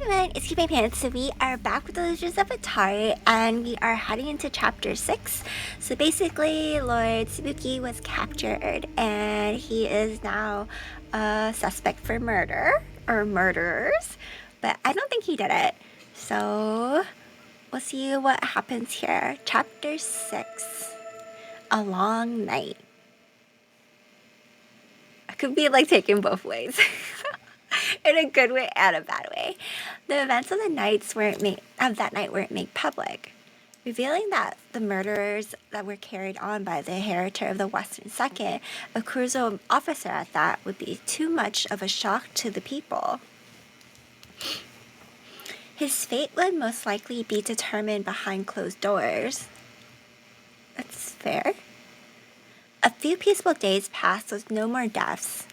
everyone, it's Keeping Pants. So we are back with Illusions of Itehari and we are heading into chapter 6. So basically, Lord Tsubuki was captured and he is now a suspect for murder or murderers, but I don't think he did it. So we'll see what happens here. Chapter 6, A Long Night. I could be like taken both ways. In a good way and a bad way. The events of that night weren't made public, revealing that the murders that were carried on by the inheritor of the Western Second, a crucial officer at that, would be too much of a shock to the people. His fate would most likely be determined behind closed doors. That's fair. A few peaceful days passed with no more deaths.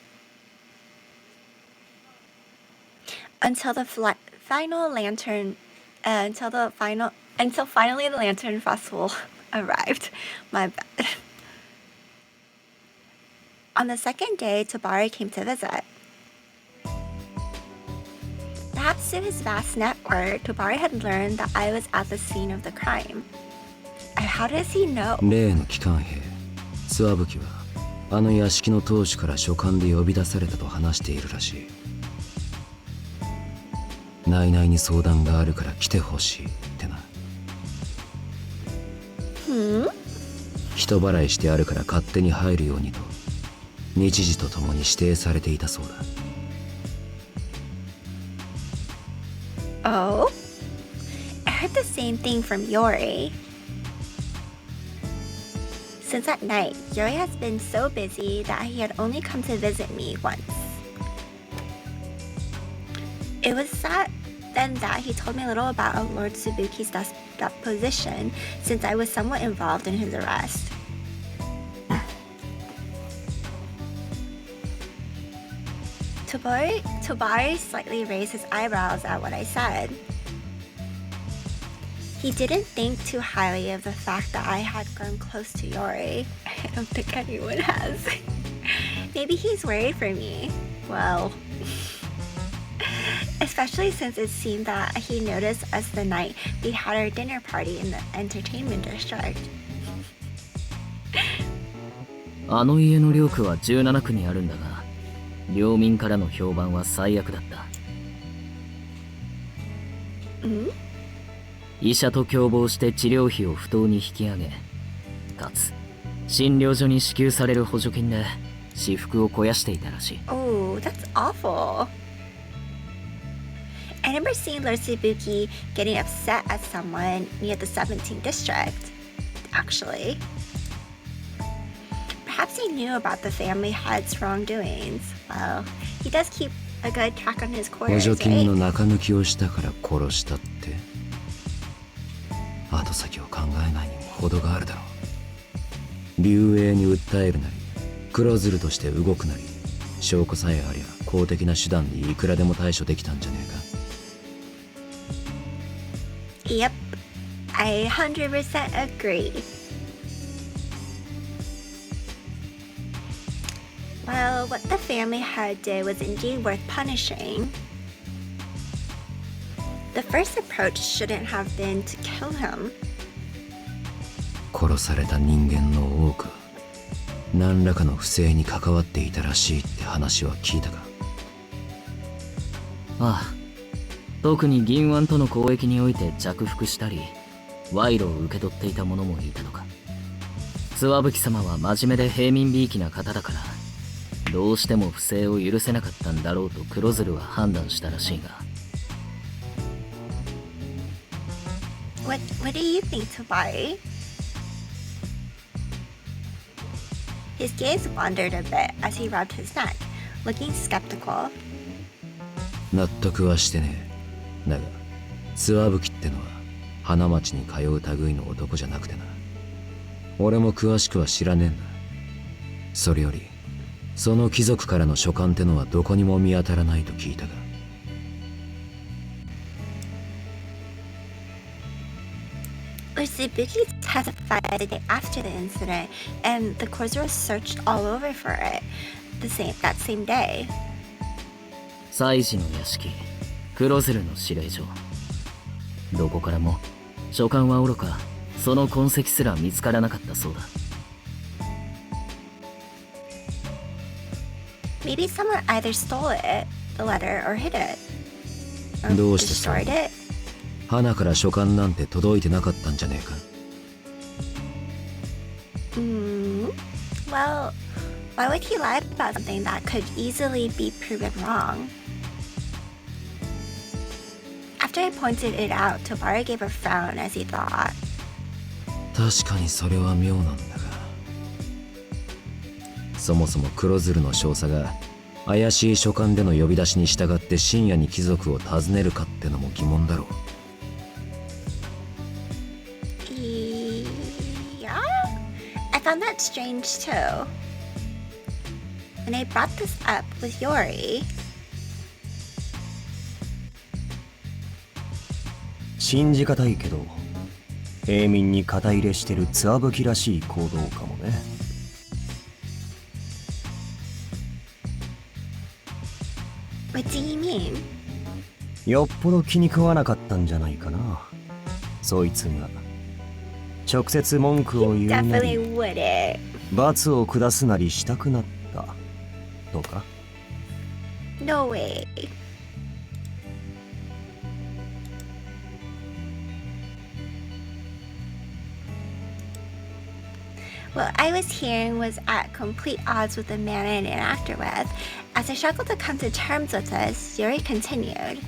Until finally the Lantern Festival arrived. My bad. On the second day, Tabari came to visit. Perhaps through his vast network, Tabari had learned that I was at the scene of the crime. How does he know? 例の機関兵、ツワブキはあの屋敷の当主から書簡で呼び出されたと話しているらしい。内々に相談があるから来てほしいってな。人払いしてあるから勝手に入るようにと日時とともに指定されていたそうだ。Oh? I heard the same thing from Yori. Since that night, Yori has been so busy that he had only come to visit me once. It was then that he told me a little about Lord Tsubuki's deposition, since I was somewhat involved in his arrest. Tabari slightly raised his eyebrows at what I said. He didn't think too highly of the fact that I had grown close to Yori. I don't think anyone has. Maybe he's worried for me. Well... Especially since it seemed that he noticed us the night we had our dinner party in the entertainment district. あの家の領区は17区にあるんだが、領民からの評判は最悪だった。医者と共謀して治療費を不当に引き上げ、かつ診療所に支給される補助金で私腹を肥やしていたらしい。Oh, that's awful. I remember seeing Lord Tsubuki getting upset at someone near the 17th district, actually. Perhaps he knew about the family head's wrongdoings. Well, he does keep a good track on his quarters, 補助金の right? 中抜きをしたから殺したって。後先を考えないにも程があるだろう。流英に訴えるなり、黒ずるとして動くなり、証拠さえありゃ公的な手段にいくらでも対処できたんじゃねえか。Yep, I 100% agree. Well, what the family head did was indeed worth punishing. The first approach shouldn't have been to kill him. 殺された人間の多くは何らかの不正に関わっていたらしいって話は聞いたか。ああ。特に銀腕との交易において着服したり賄賂を受け取っていた者もいたとか。ツワブキ様は真面目で平民びいきな方だからどうしても不正を許せなかったんだろうと黒鶴は判断したらしいが。 What do you think, Tabari? His gaze wandered a bit as he rubbed his neck, looking skeptical. 納得はしてねえ。だがツワブキってのは花町に通う類の男じゃなくてな。俺も詳しくは知らねえんだ。それよりその貴族からの書簡ってのはどこにも見当たらないと聞いたが。Tsubuki testified the day after the incident, and the courts were searched all over for it that same day. 祭司の屋敷、黒鶴の指令所。どこからも書簡はおろかその痕跡すら見つからなかったそうだ。Maybe someone either stole it, the letter, or hid it. Or どうしてそう destroyed it. 花から書簡なんて届いてなかったんじゃねえか。Well, why would he lie about something that could easily be proven wrong? After I pointed it out, Tobari gave a frown as he thought. 確かにそれは妙なんだが、そもそも黒鶴の少佐が怪しい書簡での呼び出しに従って深夜に貴族を訪ねるかってのも疑問だろう。Yeah, I found that strange too. When I brought this up with Yori, 信じがたいけど平民に肩入れしてるツアブキらしい行動かもね。what do you mean? よっぽど気に食わなかったんじゃないかな、そいつが。直接文句を言うな Definitely り wouldn't. 罰を下すなりしたくなったとか。 No way. What I was hearing was at complete odds with the man I interacted with. As I struggled to come to terms with this, Yori continued.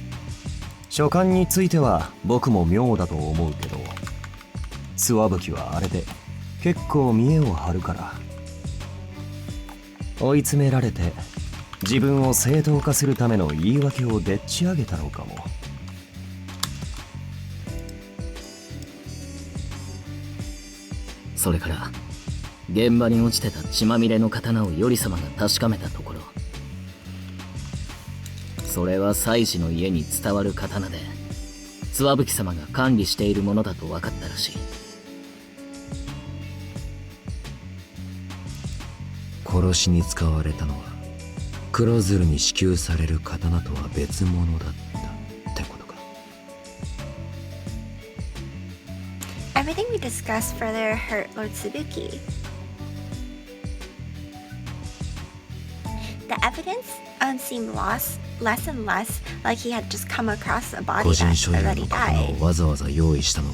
書簡については僕も妙だと思うけど、ツワブキはあれで結構見栄を張るから。追い詰められて自分を正当化するための言い訳をでっち上げたのかも。それから現場に落ちてた血まみれの刀を頼様が確かめたところ、それは妻子の家に伝わる刀でツワブキ様が管理しているものだと分かったらしい。殺しに使われたのは黒鶴に支給される刀とは別物だったってことか。 Everything we discussed further hurt Lord Tsubuki. The evidence seemed less and less like he had just come across a 個 body 人 that 所有 already の刀 died. をわざわざ用意したの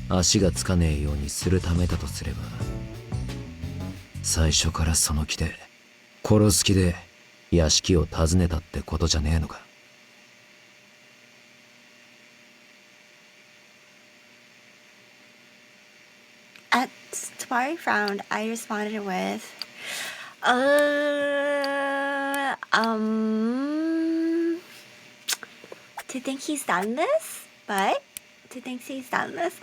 が足がつかねえようにするためだとすれば、最初からその気で殺す気で屋敷を訪ねたってことじゃねえのか。At Tabari frowned, I responded with, to think he's done this? But to think he's done this?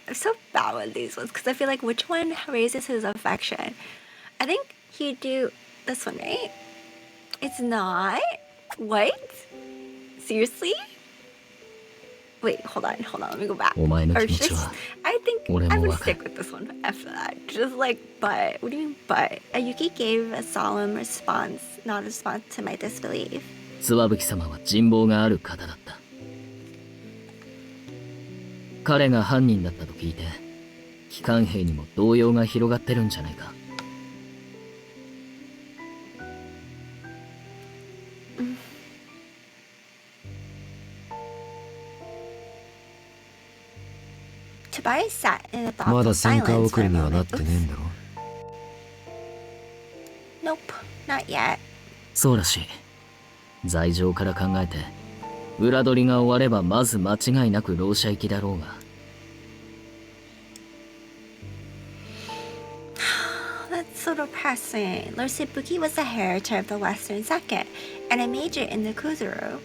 I'm so bad with these ones because I feel like which one raises his affection? I think he'd do this one, right? It's not? What? Seriously? Wait, hold on, let me go back. お前の Or 気持 should ちは I think 俺 I も would わかる。 stick with this one after that. Just like, but. What do you mean, but? Yuki gave a solemn response, not a response to my disbelief. ツワブキ様は人望がある方だった。彼が犯人だったと聞いて機関兵にも動揺が広がってるんじゃないか。Tabari sat in a ま thoughtful だ戦火 silence 送 for a りにはなっ moment. てねえんだろ。 Nope, not yet. そうらしい。罪状から考えて裏取りが終わればまず間違いなく牢舎行きだろうが。That's so depressing. Lord Shibuki was the hereditary of the Western Second and a major in the Kuzuru.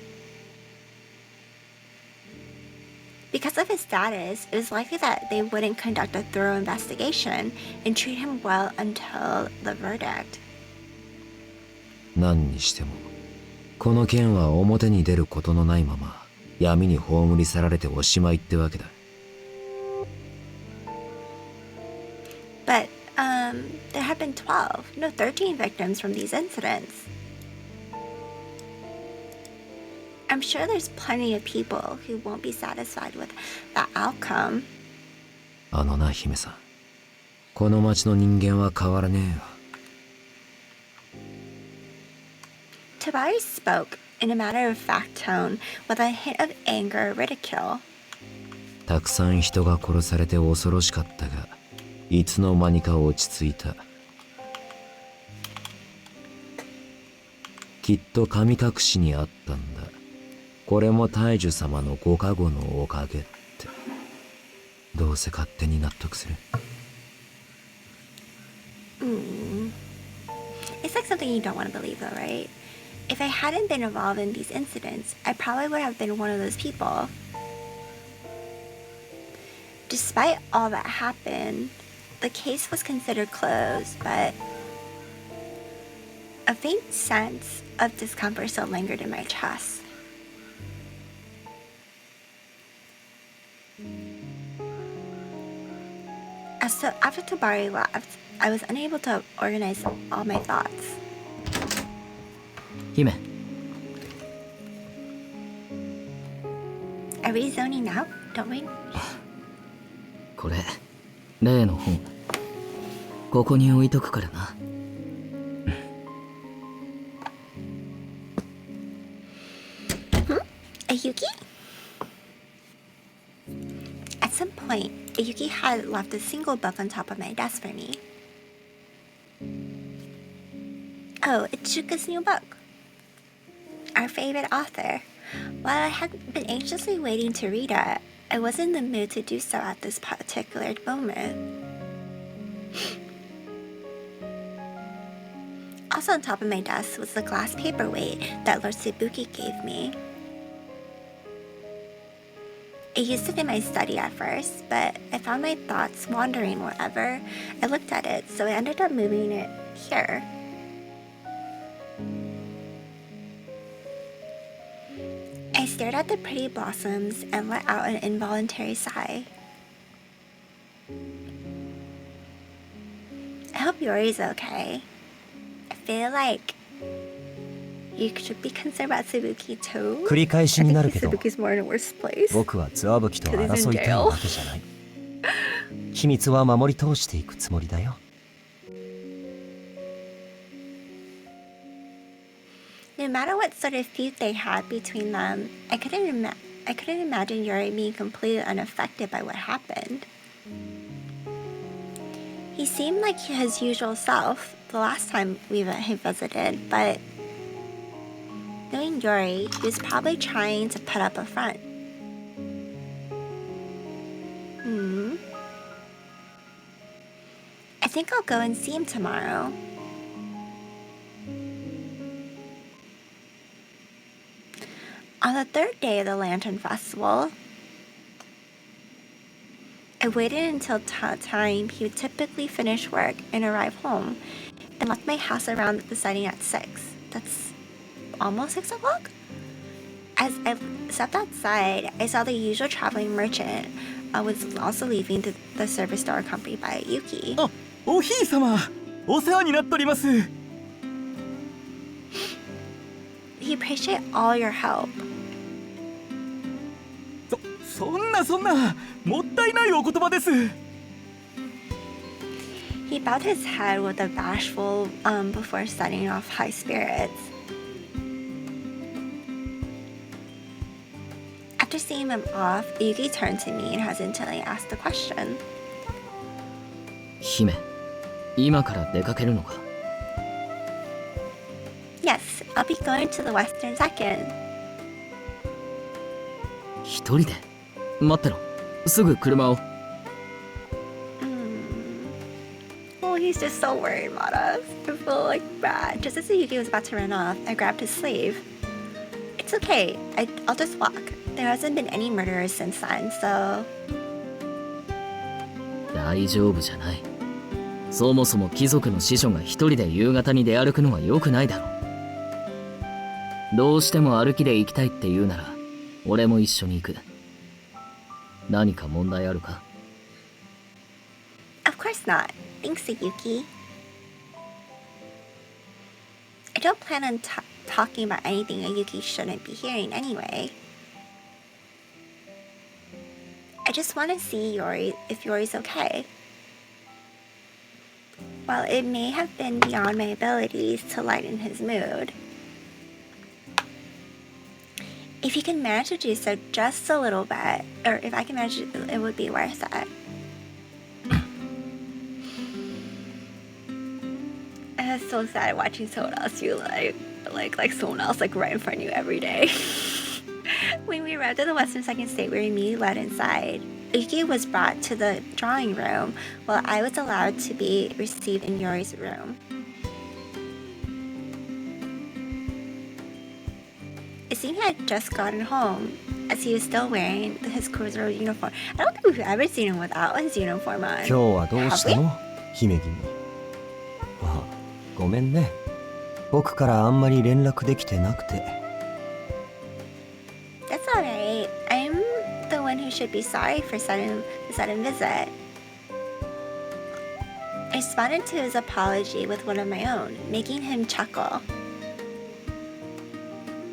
Because of his status, it was likely that they wouldn't conduct a thorough investigation and treat him well until the verdict. 何にしてもこの件は表に出ることのないまま闇に葬り去られておしまいってわけだ。 But, there have been 12, no 13 victims from these incidents. I'm sure there's plenty of people who won't be satisfied with that outcome. あのな、姫さん。この町の人間は変わらねえよ。Tabari spoke in a matter-of-fact tone with a hint of anger or ridicule. たくさん人が殺されて恐ろしかったが、いつの間にか落ち着いた。きっと神隠しにあったんだ。これも大樹様のご加護のおかげって。どうせ勝手に納得する。It's like something you don't want to believe though, right? If I hadn't been involved in these incidents, I probably would have been one of those people. Despite all that happened, the case was considered closed, but a faint sense of discomfort still lingered in my chest. So after Tabari left, I was unable to organize all my thoughts. 姫、 Are we zoning out? Don't we? これ例の本ここに置いとくからな。Ayuki? At some point, Ayuki had left a single book on top of my desk for me. Oh, it's Shuka's new book. Our favorite author. While I had been anxiously waiting to read it, I wasn't in the mood to do so at this particular moment. Also on top of my desk was the glass paperweight that Lord Tsubuki gave me. I used it in my study at first, but I found my thoughts wandering wherever I looked at it, so I ended up moving it here. I stared at the pretty blossoms and let out an involuntary sigh. I hope Yori's okay. I feel like you should be concerned about Tsubuki too. 繰り返しになるけど、 Tsubuki's more in a worse place. 僕はツワブキと争いたいわけじゃない。秘密は守り通していくつもりだよ。No matter what sort of feud they had between them, I couldn't imagine Yori being completely unaffected by what happened. He seemed like his usual self the last time he visited, but knowing Yori, he was probably trying to put up a front. I think I'll go and see him tomorrow. On the third day of the Lantern Festival, I waited until time he would typically finish work and arrive home, then left my house around the setting at 6. That's almost 6 o'clock? As I stepped outside, I saw the usual traveling merchant was also leaving the service store accompanied by Yuki. あ、おひいさま、お世話になっております。 He appreciated all your help. そんな、もったいないお言葉です。 He bowed his head with a bashful before setting off high spirits. After seeing him off, Yuki turned to me and hesitantly asked a question. 姫、今から出かけるのか？ Yes, I'll be going to the Western Second. 一人で？待ってろ。すぐ車を。Oh, he's just so worried about us. I feel like bad. Just as Yuki was about to run off, I grabbed his sleeve. It's okay. I'll just walk. There hasn't been any murderers since then, so... 大丈夫じゃない。そもそも貴族の子女が一人で夕方に出歩くのは良くないだろう。どうしても歩きで行きたいって言うなら、俺も一緒に行く。何か問題あるか？ Of course not. Thanks, Yuki. I don't plan on talking about anything that Yuki shouldn't be hearing anyway. I just want to see Yori if Yori's okay. While it may have been beyond my abilities to lighten his mood, if he can manage to do so just a little bit, or if I can manage it would be worth it. And it's so sad watching someone else you like someone else like right in front of you every day. When we arrived at the Western Second State, we were immediately led inside. Yuki was brought to the drawing room, while I was allowed to be received in Yori's room. It seemed he had just gotten home, as he was still wearing his cruiser uniform. I don't think we've ever seen him without his uniform on. 今日はどうしたの姫君。あ、ごめんね。僕からあんまり連絡できてなくて。That's alright. I'm the one who should be sorry for the sudden visit. I responded to his apology with one of my own, making him chuckle.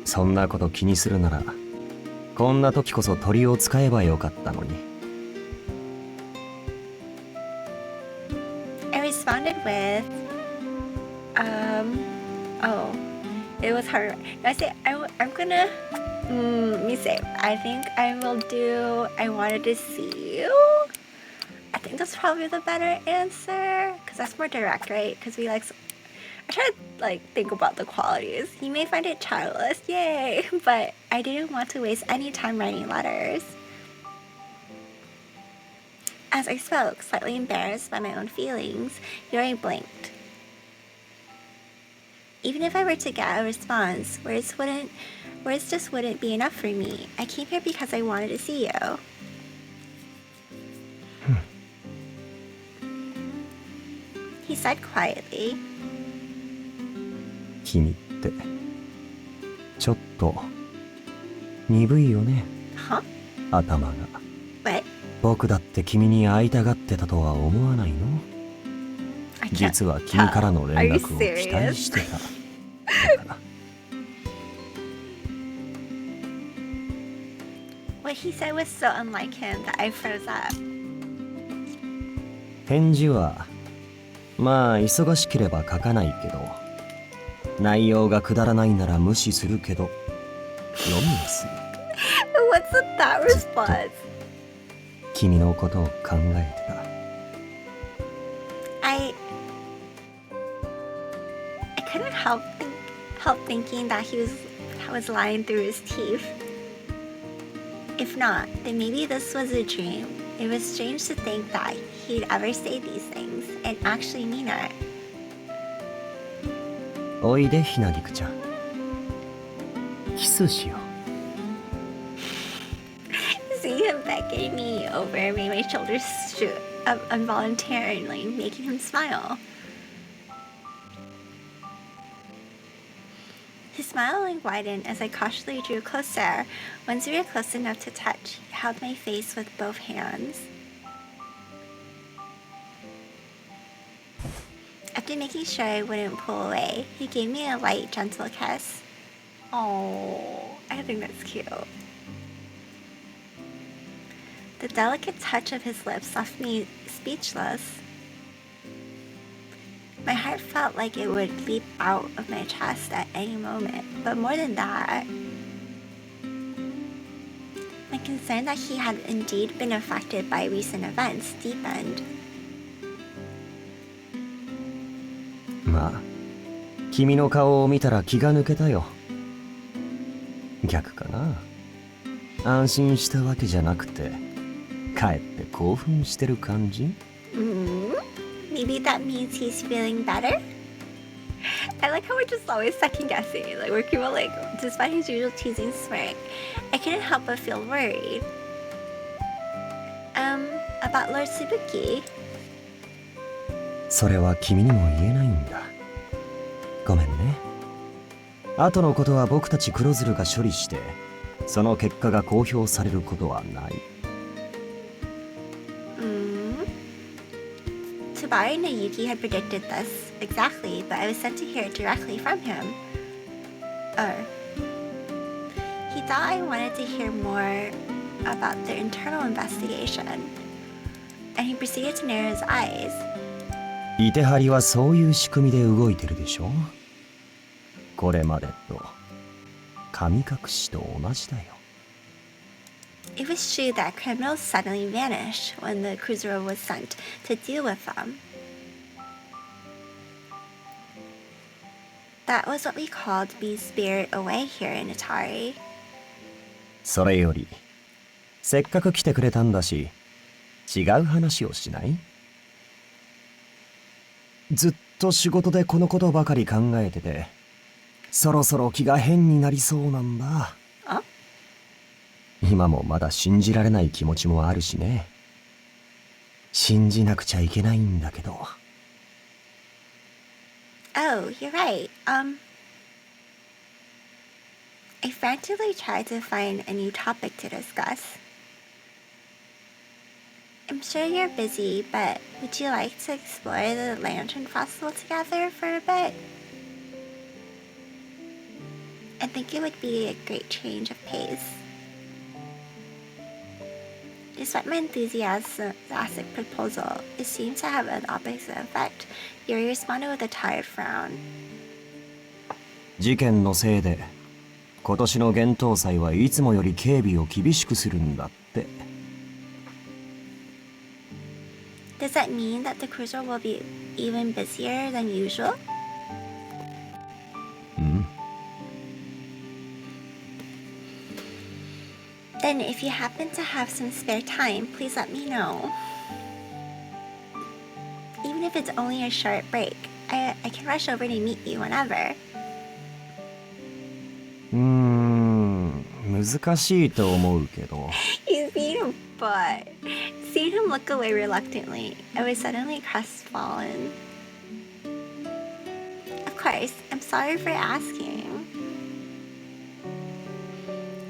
そんなこと気にするなら、こんな時こそ鳥を使えばよかったのに。I responded with, oh, it was hard. No, I say, I'm gonna, let me say, I think I will do, I wanted to see you. I think that's probably the better answer, because that's more direct, right? Because we like, I try to think about the qualities. You may find it childless, yay, but I didn't want to waste any time writing letters. As I spoke, slightly embarrassed by my own feelings, Yori blinked. Even if I were to get a response, words just wouldn't be enough for me. I came here because I wanted to see you. He said quietly. 君ってちょっと鈍いよね。Huh? 頭が。What? 僕だって君に会いたがってたとは思わないの？ I can't 実は君からの連 Are you 絡を期待してた。だから What he said was so unlike him that I froze up. 返事はまあ忙しければ書かないけど、内容がくだらないなら無視するけど読みますよ。What's with that response? 君のことを考えてた。I couldn't help thinking that he was lying through his teeth. If not, then maybe this was a dream. It was strange to think that he'd ever say these things and actually mean it. おいでひなぎくちゃん。キスしよう。Seeing him beckoning me over made my shoulders shoot up involuntarily, making him smile. His smile widened as I cautiously drew closer. Once we were close enough to touch, he held my face with both hands. After making sure I wouldn't pull away, he gave me a light, gentle kiss. Oh, I think that's cute. The delicate touch of his lips left me speechless. My heart felt like it would leap out of my chest at any moment, but more than that, my concern that he had indeed been affected by recent events deepened. まあ君の顔を見たら気が抜けたよ。逆かな。安心したわけじゃなくて、かえって興奮してる感じ？ Maybe that means he's feeling better? I like how we're just always second guessing. Like we're people like, despite his usual teasing smirk, I couldn't help but feel worried. About Lord Tsubuki. それは君にも言えないんだ。ごめんね。後のことは僕たち黒鶴が処理して、その結果が公表されることはない。Tsubari and Yuki had predicted this exactly, but I was sent to hear it directly from him. Oh. He thought I wanted to hear more about their internal investigation, and he proceeded to narrow his eyes. イテハリはそういう仕組みで動いてるでしょ。これまでと神隠しと同じだよ。It was true that criminals suddenly vanished when the cruiser was sent to deal with them. That was what we called being spirited away here in Itehari. それよりせっかく来てくれたんだし、違う話をしない？ずっと仕事でこのことばかり考えてて、そろそろ気が変になりそうなんだ。あ？今もまだ信じられない気持ちもあるしね。信じなくちゃいけないんだけど。Oh, you're right. I frantically tried to find a new topic to discuss. I'm sure you're busy, but would you like to explore the Lantern Festival together for a bit? I think it would be a great change of pace. Despite my enthusiastic proposal, it seemed to have an opposite effect. Yori responded with a tired frown. 事件のせいで今年の幻冬祭はいつもより警備を厳しくするんだって。Does that mean that the cruiser will be even busier than usual? うん。Then if you happen to have some spare time, please let me know. Even if it's only a short break, I can rush over to meet you whenever. 難しいと思うけど。He's being a butt. Seeing him look away reluctantly, I was suddenly crestfallen. Of course, I'm sorry for asking.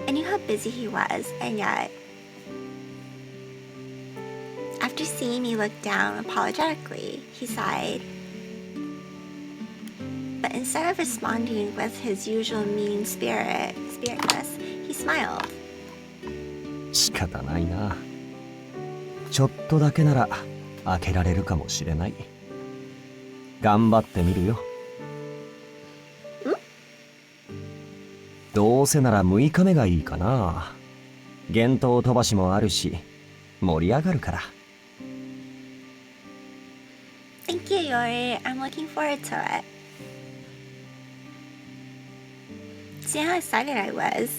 I knew how busy he was, and yet, after seeing me look down apologetically, he sighed. But instead of responding with his usual mean spiritness, he smiled. 仕方ないな。ちょっとだけなら開けられるかもしれない。頑張ってみるよ。どうせなら6日目がいいかな。幻冬飛ばしもあるし、盛り上がるから。Thank you, Yori. I'm looking forward to it. See how excited I was?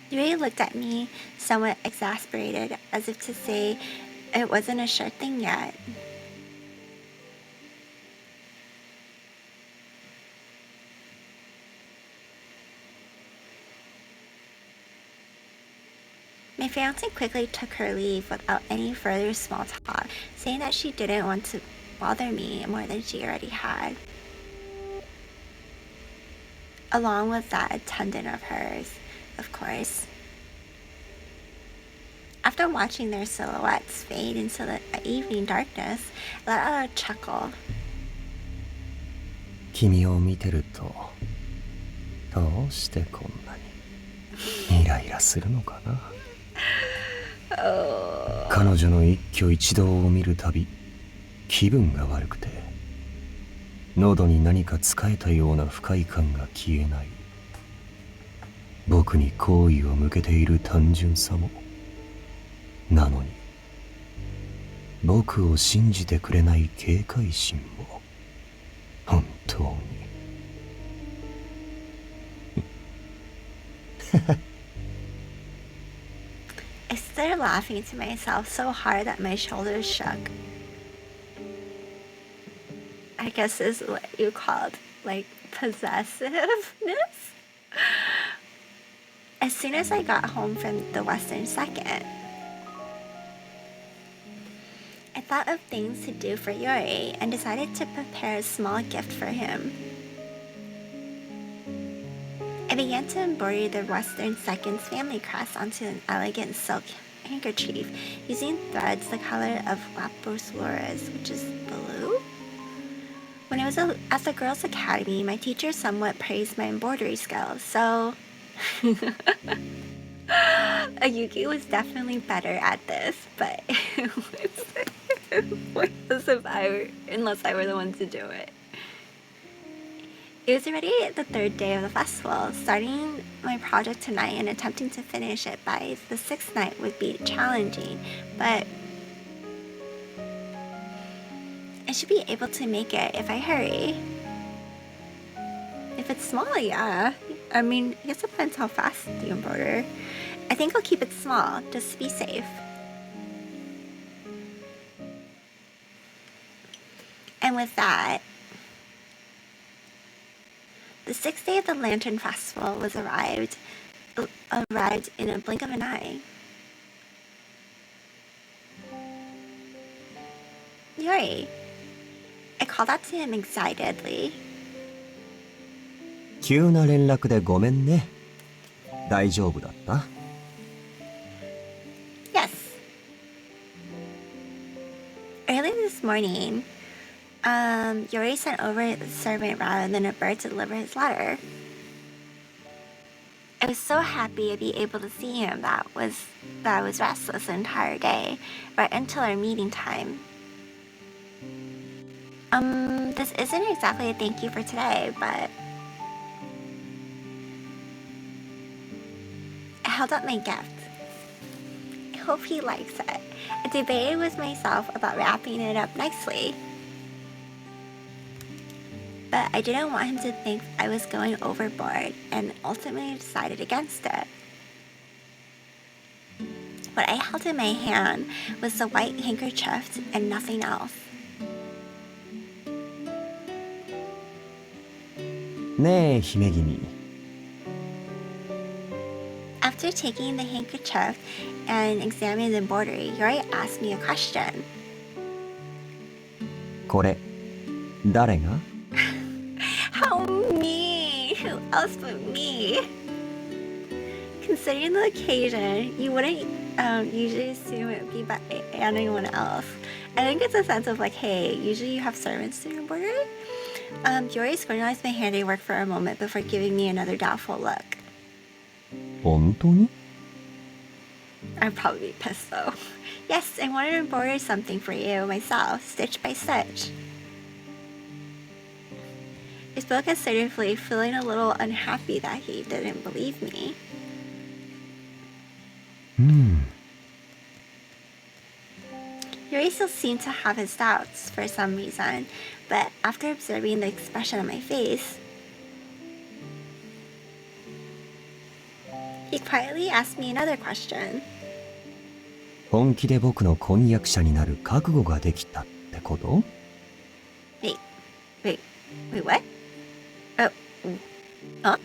Yori looked at me, somewhat exasperated, as if to say it wasn't a sure thing yet. My fiancée quickly took her leave without any further small talk, saying that she didn't want to bother me more than she already had. Along with that attendant of hers, of course. After watching their silhouettes fade into the evening darkness, I let out a chuckle. 君を見てると、どうしてこんなにイライラするのかな。彼女の一挙一動を見るたび気分が悪くて、喉に何かつかえたような不快感が消えない。僕に好意を向けている単純さも、なのに僕を信じてくれない警戒心も、本当にI started laughing to myself so hard that my shoulders shook. I guess this is what you called, like, possessiveness? As soon as I got home from the Western Second, I thought of things to do for Yori and decided to prepare a small gift for him. I began to embroider the Western Second's family crest onto an elegant silk handkerchief using threads the color of prosperous, which is blue. When I was at the Girls' Academy, my teacher somewhat praised my embroidery skills, so Yuki was definitely better at this, but it was pointless unless I were the one to do it. It was already the third day of the festival. Starting my project tonight and attempting to finish it by the sixth night would be challenging, but I should be able to make it if I hurry. If it's small, yeah. I mean, I guess it depends how fast you embroider. I think I'll keep it small, just to be safe. And with that, the sixth day of the Lantern Festival was arrived in a blink of an eye. Yori, I called out to him excitedly. 急な連絡でごめんね。大丈夫だった？ Yes. Early this morning, Yori sent over the servant rather than a bird to deliver his letter. I was so happy to be able to see him that I was restless the entire day, right until our meeting time. This isn't exactly a thank you for today, but I held up my gift. I hope he likes it. I debated with myself about wrapping it up nicely, but I didn't want him to think I was going overboard and ultimately decided against it. What I held in my hand was the white handkerchief and nothing else. ねえ、姫君。 After taking the handkerchief and examining the embroidery, Yori asked me a question. これ、誰が？ How mean! Who else but me? Considering the occasion, you wouldn't usually assume it would be by anyone else. I think it's a sense of like, hey, usually you have servants do your embroidery. Yori scrutinized my handiwork for a moment before giving me another doubtful look. 本当に？ I'd probably be pissed though. Yes, I wanted to embroider something for you myself, stitch by stitch. I spoke assertively, feeling a little unhappy that he didn't believe me. Yori still seemed to have his doubts for some reason, but after observing the expression on my face, he quietly asked me another question. 本気で僕の婚約者になる覚悟ができたってこと？ Wait, what? Oh, huh?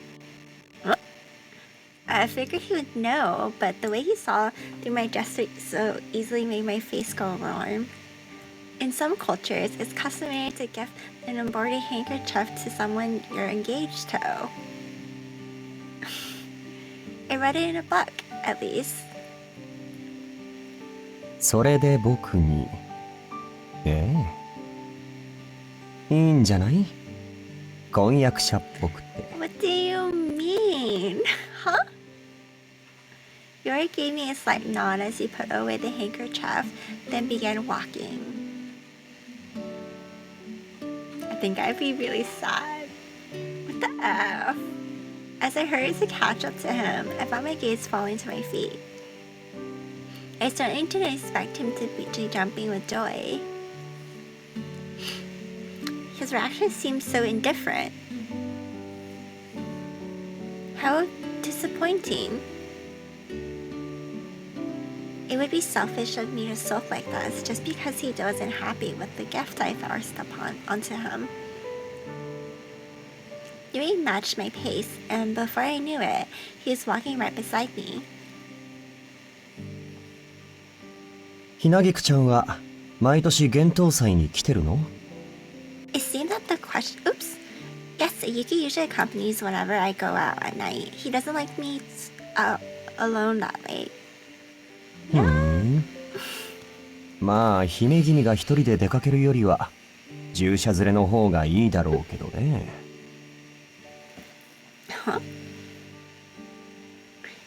I figured he would know, but the way he saw through my gesture so easily made my face go warm. In some cultures, it's customary to give an embroidered handkerchief to someone you're engaged to. I read it in a book, at least. それで僕に。いいんじゃない？婚約者っぽくて。What do you mean? Huh? Yori gave me a slight nod as he put away the handkerchief, then began walking. I think I'd be really sad. What the F? As I hurried to catch up to him, I found my gaze falling to my feet. I certainly didn't expect him to be jumping with joy. His reaction seemed so indifferent. How disappointing. It would be selfish of me to sulk like this just because he wasn't happy with the gift I forced onto him. Yuri matched my pace, and before I knew it, he was walking right beside me. ひなぎくちゃんは毎年幻冬祭に来てるの？ It seemed that the question... Oops. Yes, Yuki usually accompanies whenever I go out at night. He doesn't like me alone that late. まあ姫君が一人で出かけるよりは従者連れの方がいいだろうけどね。Huh?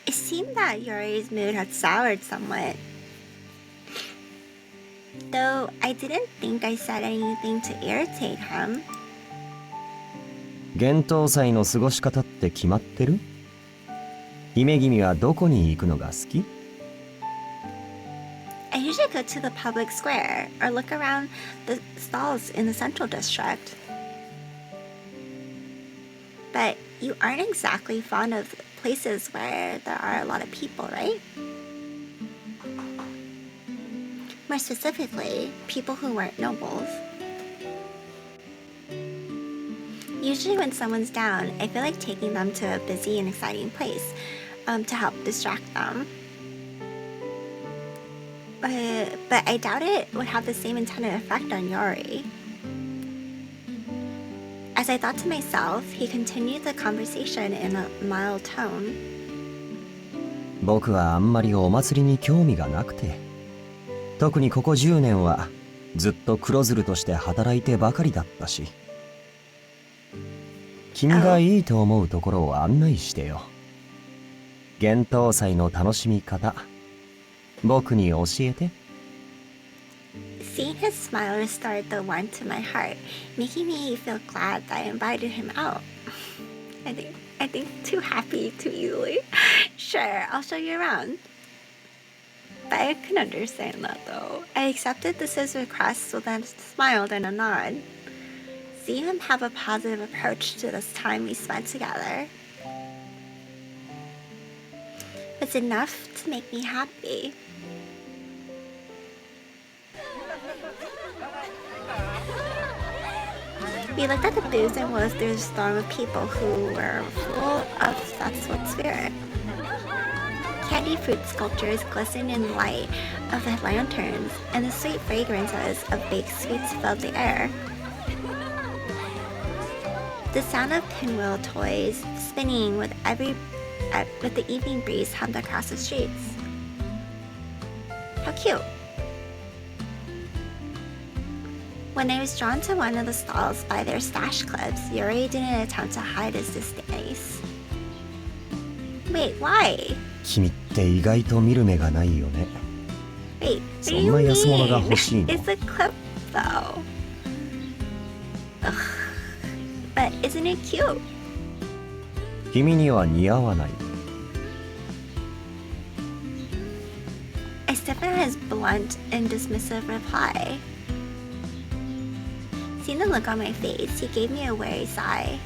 It seemed that Yori's mood had soured somewhat. Though I didn't think I said anything to irritate him. 幻冬祭の過ごし方って決まってる？姫君はどこに行くのが好き？ I usually go to the public square or look around the stalls in the central district. But you aren't exactly fond of places where there are a lot of people, right? More specifically, people who weren't nobles. Usually when someone's down, I feel like taking them to a busy and exciting place to help distract them. But I doubt it would have the same intended effect on Yori. As I thought to myself, he continued the conversation in a mild tone. 僕はあんまりお祭りに興味がなくて、特にここ10年はずっと黒鶴として働いてばかりだったし。君がいいと思うところを案内してよ。幻冬祭の楽しみ方、僕に教えて。Seeing his smile restored the warmth to my heart, making me feel glad that I invited him out. I think too happy too easily. Sure, I'll show you around. But I can understand that though. I accepted his request with a smile and a nod. Seeing him have a positive approach to this time we spent together was enough to make me happy. We looked at the booths and was through the storm of people who were full of festival spirit. Candy fruit sculptures glistened in the light of the lanterns, and the sweet fragrances of baked sweets filled the air. The sound of pinwheel toys spinning with the evening breeze hummed across the streets. How cute! When I was drawn to one of the stalls by their stash clips, Yori didn't attempt to hide his distaste. Wait, why? 君って意外と見る目がないよね。Wait, what do そん you な安物が mean? 欲しいの？ It's a clip, though. Ugh. But isn't it cute? 君には似合わない。I stepped on his blunt and dismissive reply. Seeing the look on my face, he gave me a weary sigh.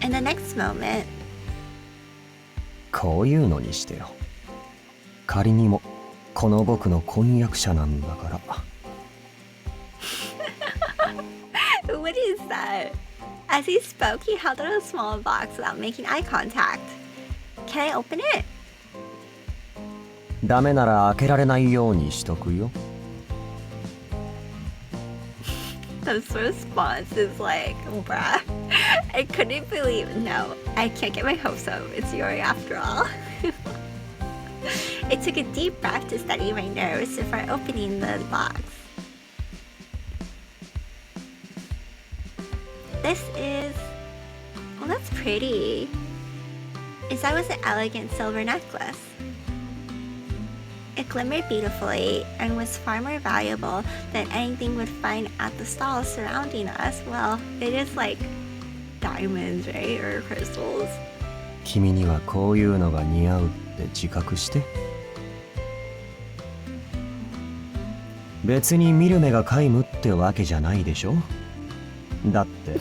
In the next moment, こういうのにしてよ。仮にもこの僕の婚約者なんだから。what is that? As he spoke, he held out a small box without making eye contact. Can I open it? ダメなら開けられないようにしとくよ。This response is like, bruh. I couldn't believe. No, I can't get my hopes up. It's Yori after all. I took a deep breath to steady my nerves before opening the box. This is... Oh, that's pretty. Inside was an elegant silver necklace. It glimmered beautifully and was far more valuable than anything we'd find at the stalls surrounding us. Well, it is like diamonds, right? Or crystals. 君にはこういうのが似合うって自覚して。別に見る目が皆無ってわけじゃないでしょ。だって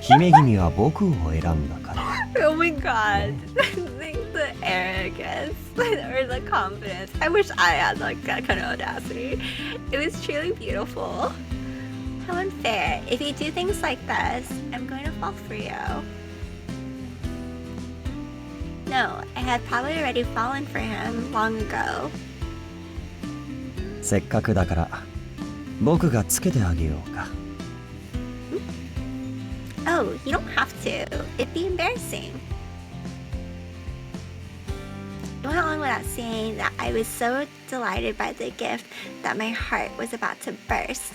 姫君は僕を選んだから。Oh my god. The arrogance or the confidence. I wish I had like that kind of audacity. It was truly beautiful. How unfair. If you do things like this, I'm going to fall for you. No, I had probably already fallen for him long ago. せっかくだから僕がつけてあげようか。Oh, you don't have to. It'd be embarrassing. went on without saying that I was so delighted by the gift that my heart was about to burst.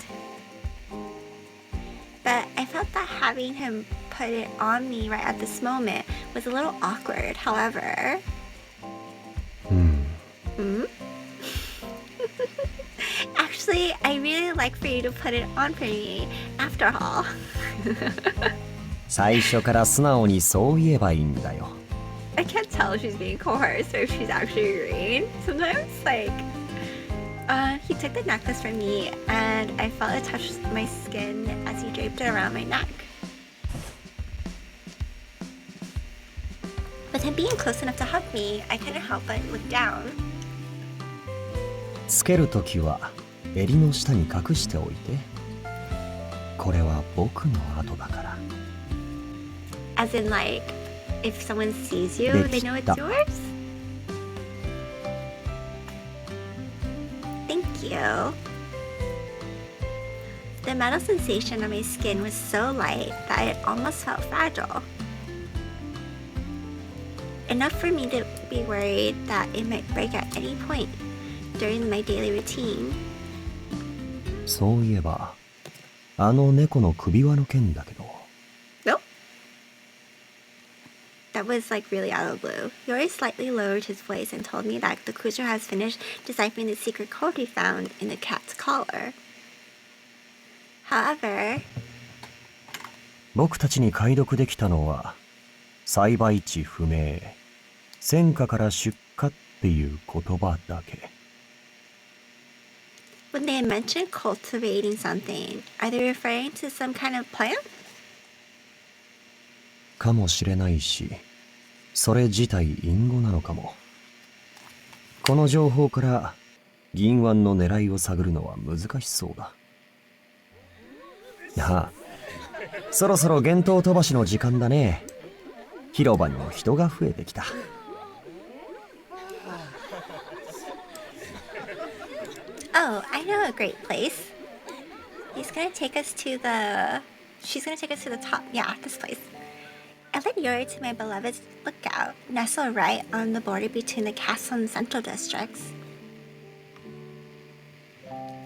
But I felt that having him put it on me right at this moment was a little awkward. However, actually, I really like for you to put it on for me after all. 最初から素直にそう言えばいいんだよ。 I can't tell if she's being coerced or if she's actually agreeing. Sometimes, like, he took the necklace from me and I felt it touch my skin as he draped it around my neck. With him being close enough to hug me, I couldn't help but look down. つけるときは襟の下に隠しておいて。これは僕の後だから。 As in, like, if someone sees you, they know it's yours? Thank you. The metal sensation on my skin was so light that it almost felt fragile. Enough for me to be worried that it might break at any point during my daily routine. そういえば、あの猫の首輪の件だけど。 Nope. That was like really out of the blue. Yori slightly lowered his voice and told me that the Kujo has finished deciphering the secret code we found in the cat's collar. However, 僕たちに解読できたのは、栽培地不明、戦火から出荷っていう言葉だけ。 when they mention cultivating something, are they referring to some kind of plant? かもしれないし、それ自体隠語なのかも。この情報から銀腕の狙いを探るのは難しそうだ。ああ、そろそろ幻灯飛ばしの時間だね。広場にも人が増えてきた。Oh, I know a great place. She's gonna take us to the top. Yeah, this place. I led Yori to my beloved's lookout, nestled right on the border between the castle and central districts.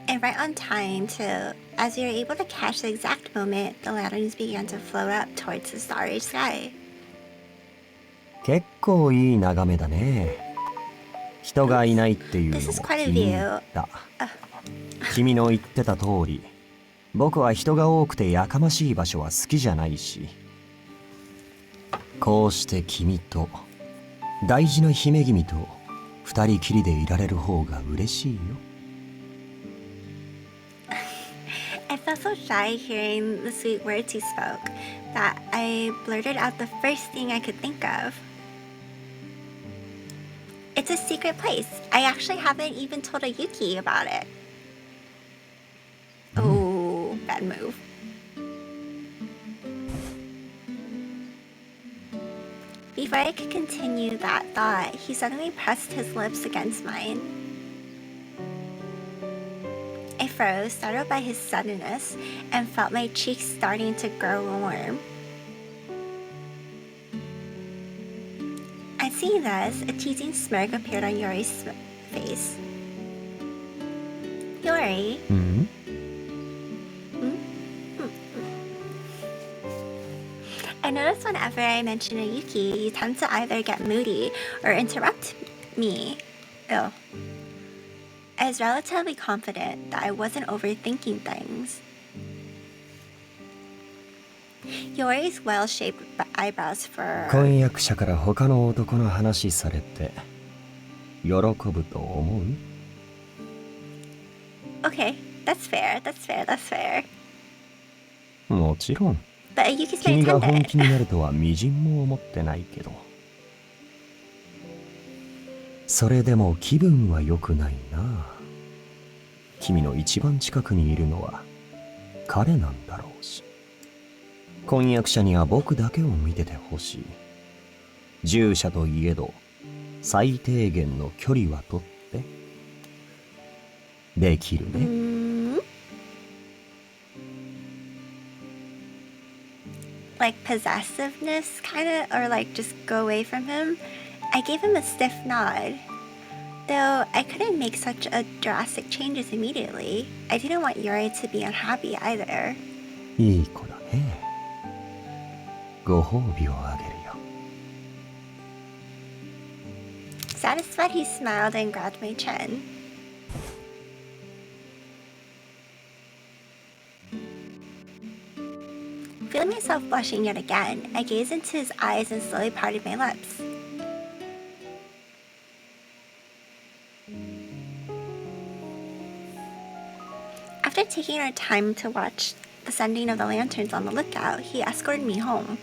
And right on time, too, as we were able to catch the exact moment the lanterns began to float up towards the starry sky. 結構いい眺めだね。人がいないっていうのも This is quite a 気に入 view. った。君の言ってた通り、僕は人が多くてやかましい場所は好きじゃないし、こうして君と大事な姫君と二人きりでいられる方が嬉しいよ。I felt so shy hearing the sweet words he spoke that I blurted out the first thing I could think of. It's a secret place. I actually haven't even told a Yuki about it. Oh, bad move. Before I could continue that thought, he suddenly pressed his lips against mine. I froze, startled by his suddenness, and felt my cheeks starting to grow warm. At seeing this, a teasing smirk appeared on Yori's face. Yori? I notice whenever I mention a Yuki, you tend to either get moody or interrupt me. Ew. I was relatively confident that I wasn't overthinking things. Yori's well-shaped eyebrows furrowed. 婚約者から他の男の話されて喜ぶと思う？ Okay, that's fair, that's fair, that's fair. もちろん。 But Yuki's very 君が本 tender. 気になるとはみじんも思ってないけど。それでも気分は良くないな。君の一番近くにいるのは彼なんだろうし。婚約者には僕だけを見ててほしい。従者といえど最低限の距離はとってできるね。Like possessiveness, kind of, or like just go away from him. I gave him a stiff nod. Though I couldn't make such a drastic changes immediately, I didn't want Yori to be unhappy either. いい子だね。ご褒美をあげるよ。Satisfied, he smiled and grabbed my chin. Feeling myself blushing yet again, I gazed into his eyes and slowly parted my lips. After taking our time to watch the sending of the lanterns on the lookout, he escorted me home.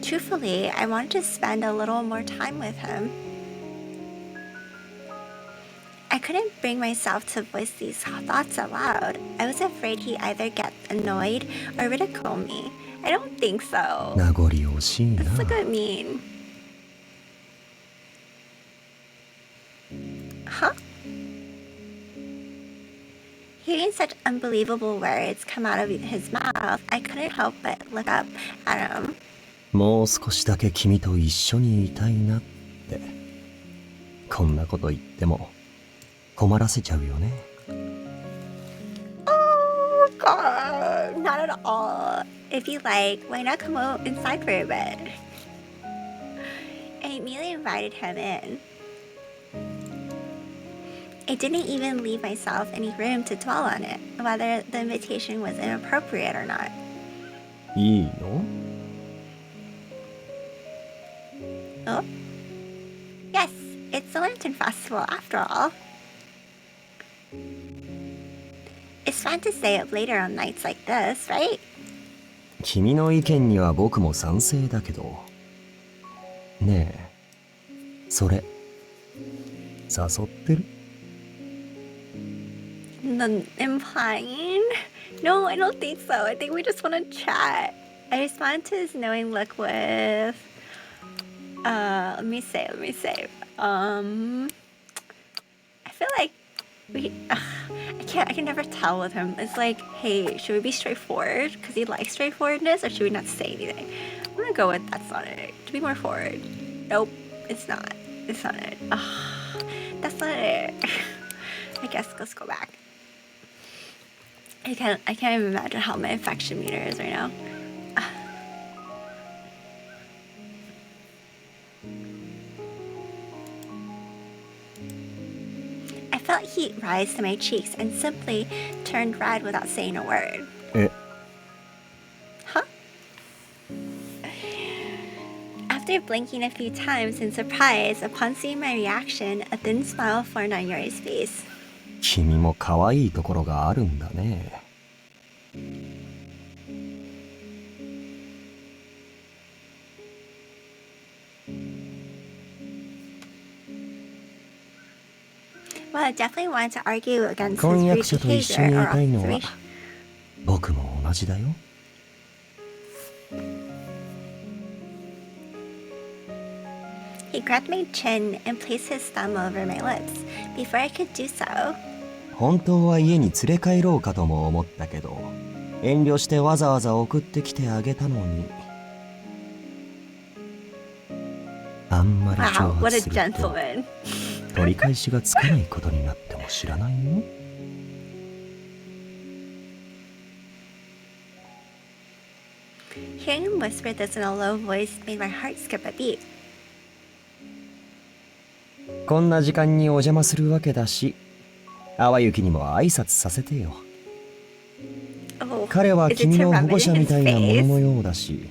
Truthfully, I wanted to spend a little more time with him. I couldn't bring myself to voice these thoughts aloud. I was afraid he'd either get annoyed or ridicule me. I don't think so. 名残惜しいな。 That's look at mean. Huh? Hearing such unbelievable words come out of his mouth, I couldn't help but look up at him. もう少しだけ君と一緒にいたいなって。こんなこと言っても困らせちゃうよね。 Oh god, not at all. If you like, why not come out inside for a bit? I immediately invited him in. I didn't even leave myself any room to dwell on it, whether the invitation was inappropriate or not. いいの？ Oh? Yes, it's the Lantern Festival after all. It's fun to stay up later on nights like this, right? 君の意見には僕も賛成だけど。ねえ、それ誘ってる？ Implying? No, I don't think so. I think we just want to chat. I responded to his knowing look with... let me say. I feel like I can never tell with him. It's like, hey, should we be straightforward? Because he likes straightforwardness, or should we not say anything? I'm gonna go with that's not it. To be more forward. Nope, it's not. It's not it. That's not it. I guess let's go back. I can't even imagine how my affection meter is right now. I felt heat rise to my cheeks and simply turned red without saying a word. え、 Huh? After blinking a few times in surprise upon seeing my reaction, a thin smile formed on Yori's face. 君も可愛いところがあるんだね。 Well, I definitely wanted to argue against 婚 his 約 rude 者と一緒にい behavior or たいのは observation. 僕も同じだよ。 He grabbed my chin and placed his thumb over my lips. Before I could do so, 本当は家に連れ帰ろうかとも思ったけど、遠慮してわざわざ送ってきてあげたのに。あんまり wow, 挑 what a 発すると gentleman. 取り返しがつかないことになっても知らないよ。 Hearing him whisper this in a low voice made my heart skip a beat. こんな時間にお邪魔するわけだし、淡雪にも挨拶させてよ。 Oh, 彼は is it 君 to の rub 保 it 護 in 者み his たいなもの face? のようだし、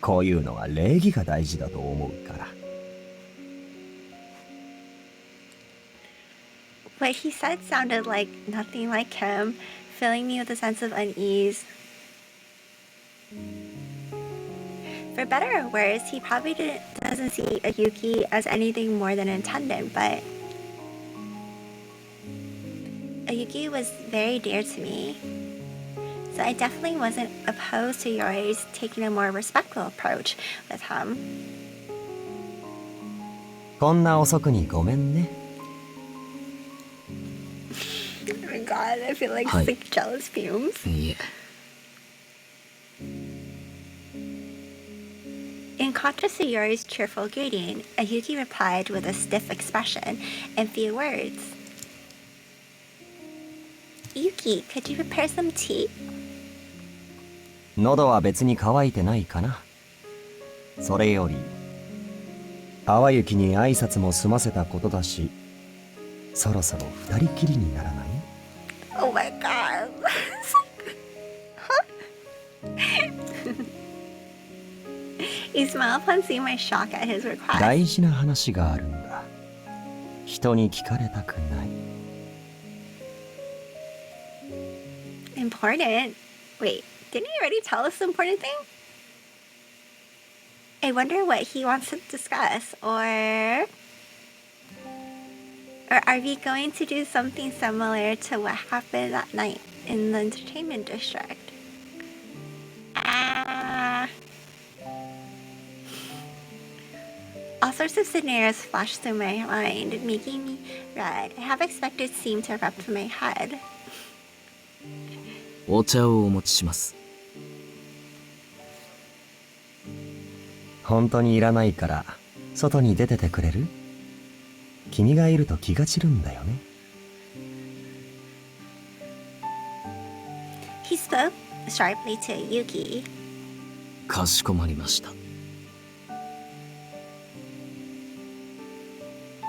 こういうのは礼儀が大事だと思うから。 What he said sounded like nothing like him, filling me with a sense of unease. For better or worse, he probably doesn't see a Yuki as anything more than an attendant, but a Yuki was very dear to me. So I definitely wasn't opposed to Yori's taking a more respectful approach with him. こんな遅くにごめんね。 Oh my god, I feel like Hi. sick jealous fumes. いえ。 In hot to see Yori's cheerful greeting, and Yuki replied with a stiff expression and few words. Yuki, could you prepare some tea? 喉は別に乾いてないかな。それより淡雪に挨拶も済ませたことだし、そろそろ二人きりにならない？ Oh my god. He smiled upon seeing my shock at his request. 大事な話があるんだ。人に聞かれたくない。Important? Wait, didn't he already tell us the important thing? I wonder what he wants to discuss, or are we going to do something similar to what happened that night in the entertainment district? All sorts of scenarios flashed through my mind, making me red. I have expected steam to erupt from my head. お茶をお持ちします。本当にいらないから外に出ててくれる？君がいると気が散るんだよね。He spoke sharply to Yuki. かしこまりました。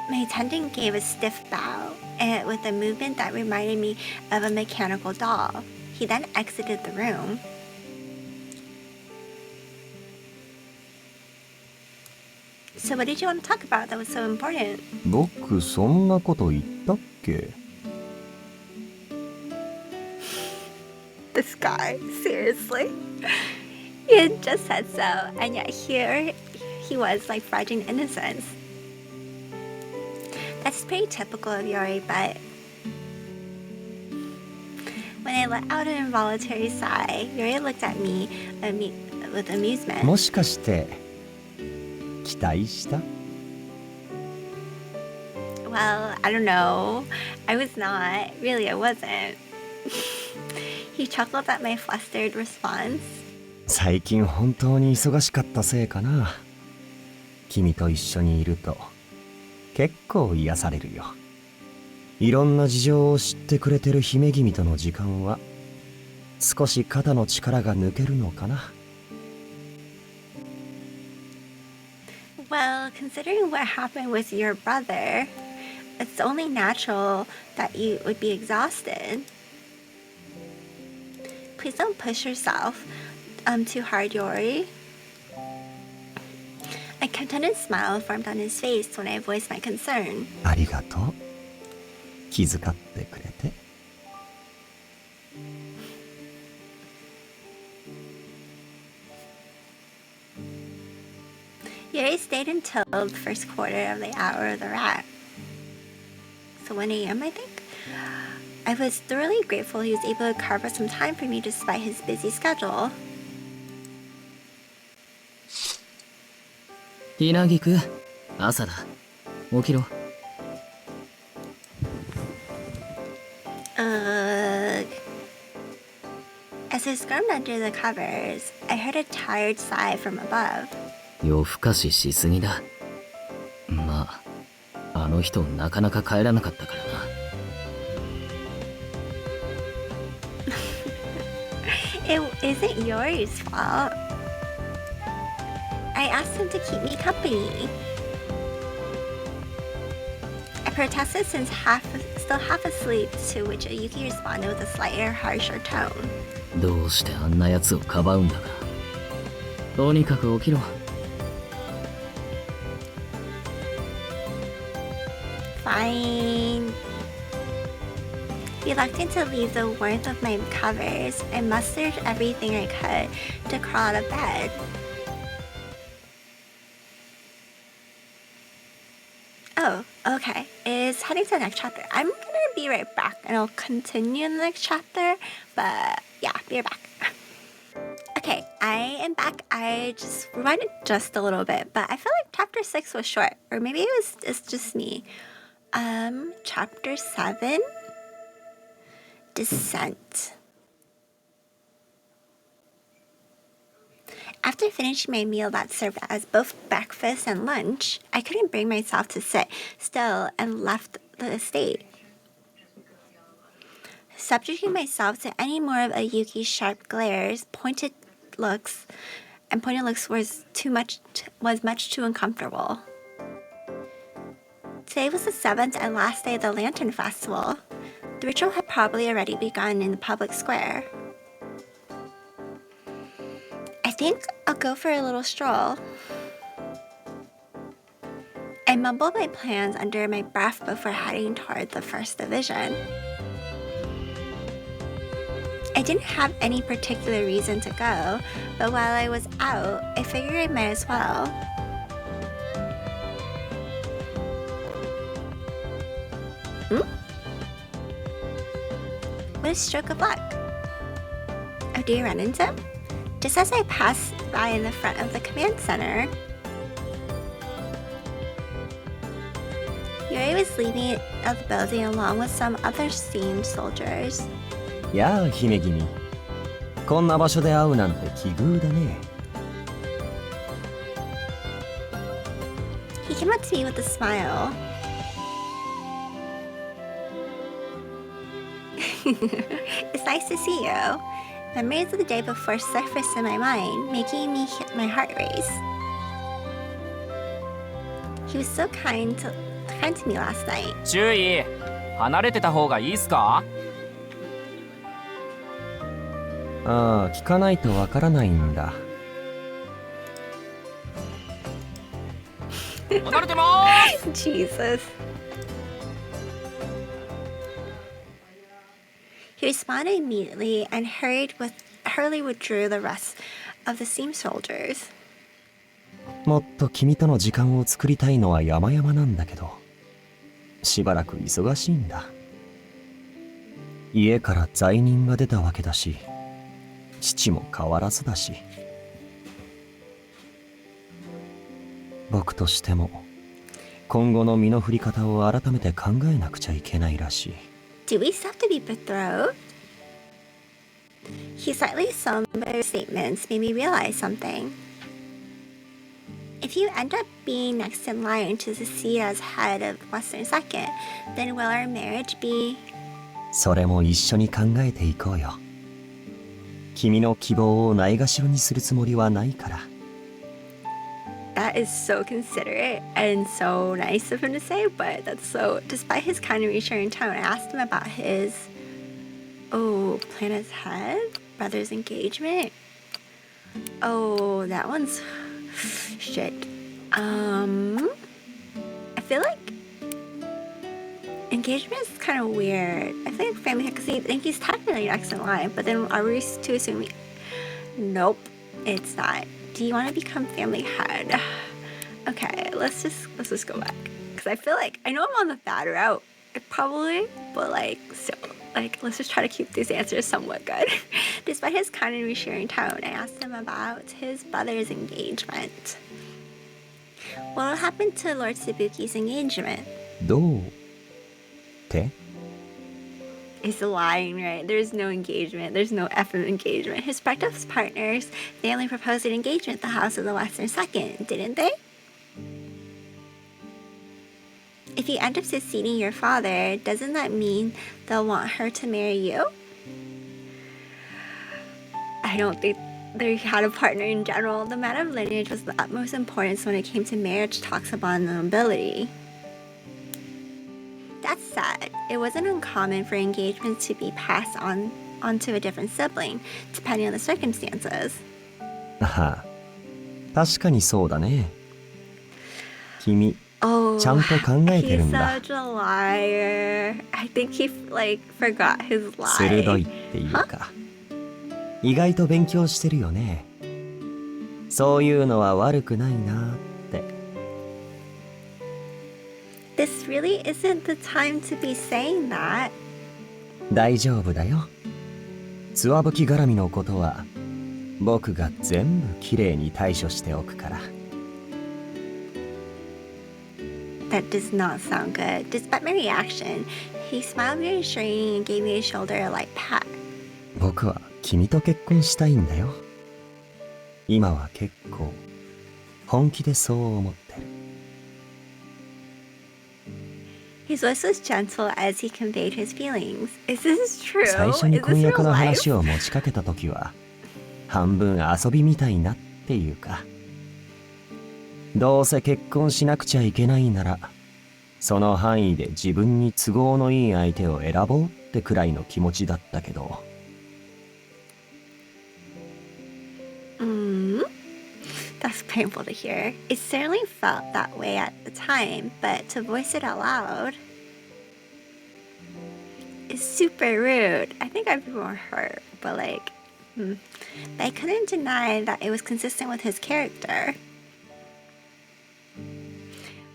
My attendant gave a stiff bow, and with a movement that reminded me of a mechanical doll. He then exited the room. So what did you want to talk about that was so important? 僕そんなこと言ったっけ？ This guy, seriously? He had just said so, and yet here he was like fudging innocence. That's pretty typical of Yori, but when I let out an involuntary sigh, Yori looked at me with amusement. もしかして期待した？ Well, I don't know. I was not. Really, I wasn't. He chuckled at my flustered response. 最近本当に忙しかったせいかな。君と一緒にいると結構癒されるよ。いろんな事情を知ってくれてる姫君との時間は少し肩の力が抜けるのかな。Well, considering what happened with your brother, it's only natural that you would be exhausted. Please don't push yourself too hard, Yori. A contented smile formed on his face when I voiced my concern. ありがとう。気遣ってくれて。Yori stayed until the first quarter of the hour of the rat. So 1 a.m. I think? I was thoroughly grateful he was able to carve out some time for me despite his busy schedule. ひなぎく、朝だ。起きろ。As I squirmed under the covers, I heard a tired sigh from above. 夜更かししすぎだ。まあ、あの人なかなか帰らなかったからな。It isn't Yori's fault. I asked him to keep me company. I protested since still half asleep, to which Yuki responded with a slightly harsher tone. どうしてあんな奴をかばうんだか。とにかく起きろ。Fine. Reluctant to leave the warmth of my covers, I mustered everything I could to crawl out of bed. Oh, okay. It's heading to the next chapter. I'm gonna be right back and I'll continue in the next chapter, but yeah, be right back. Okay, I am back. I just rewinded just a little bit, but I feel like chapter 6 was short, or maybe it's just me. Chapter 7, Descent. After finishing my meal that served as both breakfast and lunch, I couldn't bring myself to sit still and left the estate. Subjecting myself to any more of Yuki's sharp glares, pointed looks was much too uncomfortable. Today was the 7th and last day of the Lantern Festival. The ritual had probably already begun in the public square. I think I'll go for a little stroll. I mumbled my plans under my breath before heading toward the first division. I didn't have any particular reason to go, but while I was out, I figured I might as well. What a stroke of luck. Oh, do you run into him? Just as I passed by in the front of the command center, Yori was leaving out the building along with some other steamed soldiers. やあ姫君、こんな場所で会うなんて奇遇だね。He came up to me with a smile. It's nice to see you. Memories of the day before surfaced in my mind, making my heart race. He was so kind to me last night. 注意、離れてた方がいいっすか？ああ、聞かないとわからないんだ。離れてまーす。Jesus. He responded immediately and hurriedly withdrew the rest of the steam soldiers. もっと君との時間を作りたいのは山々なんだけど、しばらく忙しいんだ。家から罪人が出たわけだし、父も変わらずだし。僕としても今後の身の振り方を改めて考えなくちゃいけないらしい。Do we still have to be betrothed? His slightly somber statements made me realize something. If you end up being next in line to succeed as head of Western Second, then will our marriage be... それも一緒に考えていこうよ。君の希望をないがしろにするつもりはないから。That is so considerate and so nice of him to say, but that's so... Despite his kind of reassuring tone, I asked him about his... Planet's head? Brother's engagement? Oh, that one's... Shit. I feel like... Engagement is kind of weird. I feel like family head, because I think he's technically next in line, but then are we to assume... Nope, it's not. Do you want to become family head? Okay, let's just go back. Because I feel like, I know I'm on the bad route. Probably, but let's just try to keep these answers somewhat good. Despite his kind and reassuring tone, I asked him about his brother's engagement. What will happen to Lord Tsubuki's engagement? どうって He's lying, right? There's no engagement. There's no effing engagement. His practice partners, they only proposed an engagement at the house of the Western Second, didn't they? If you end up succeeding your father, doesn't that mean they'll want her to marry you? I don't think they had a partner in general. The matter of lineage was the utmost importance when it came to marriage talks upon the nobility. That said, it wasn't uncommon for engagements to be passed on to a different sibling, depending on the circumstances. ああ、確かにそうだね。君、Oh, ちゃんと考えてるんだ。 he's such a liar. I think he forgot his lie. 鋭いっていうか、意外と勉強してるよね。そういうのは悪くないなって。This really isn't the time to be saying that. 大丈夫だよ。つわぶき絡みのことは僕が全部きれいに対処しておくから。That does not sound good. Despite my reaction, he smiled reassuringly and gave me a shoulder a light pat. 僕は君と結婚したいんだよ。今は結構本気でそう思ってる。 His voice was gentle as he conveyed his feelings. Is this true? 最 Is 初に this 婚約 real の life? 話を持ちかけた時は半分遊びみたいなっていうか、どうせ結婚しなくちゃいけないならその範囲で自分に都合のいい相手を選ぼうってくらいの気持ちだったけど、 That's painful to hear. It certainly felt that way at the time, but to voice it out loud is super rude. I think I'd be more hurt, but but I couldn't deny that it was consistent with his character.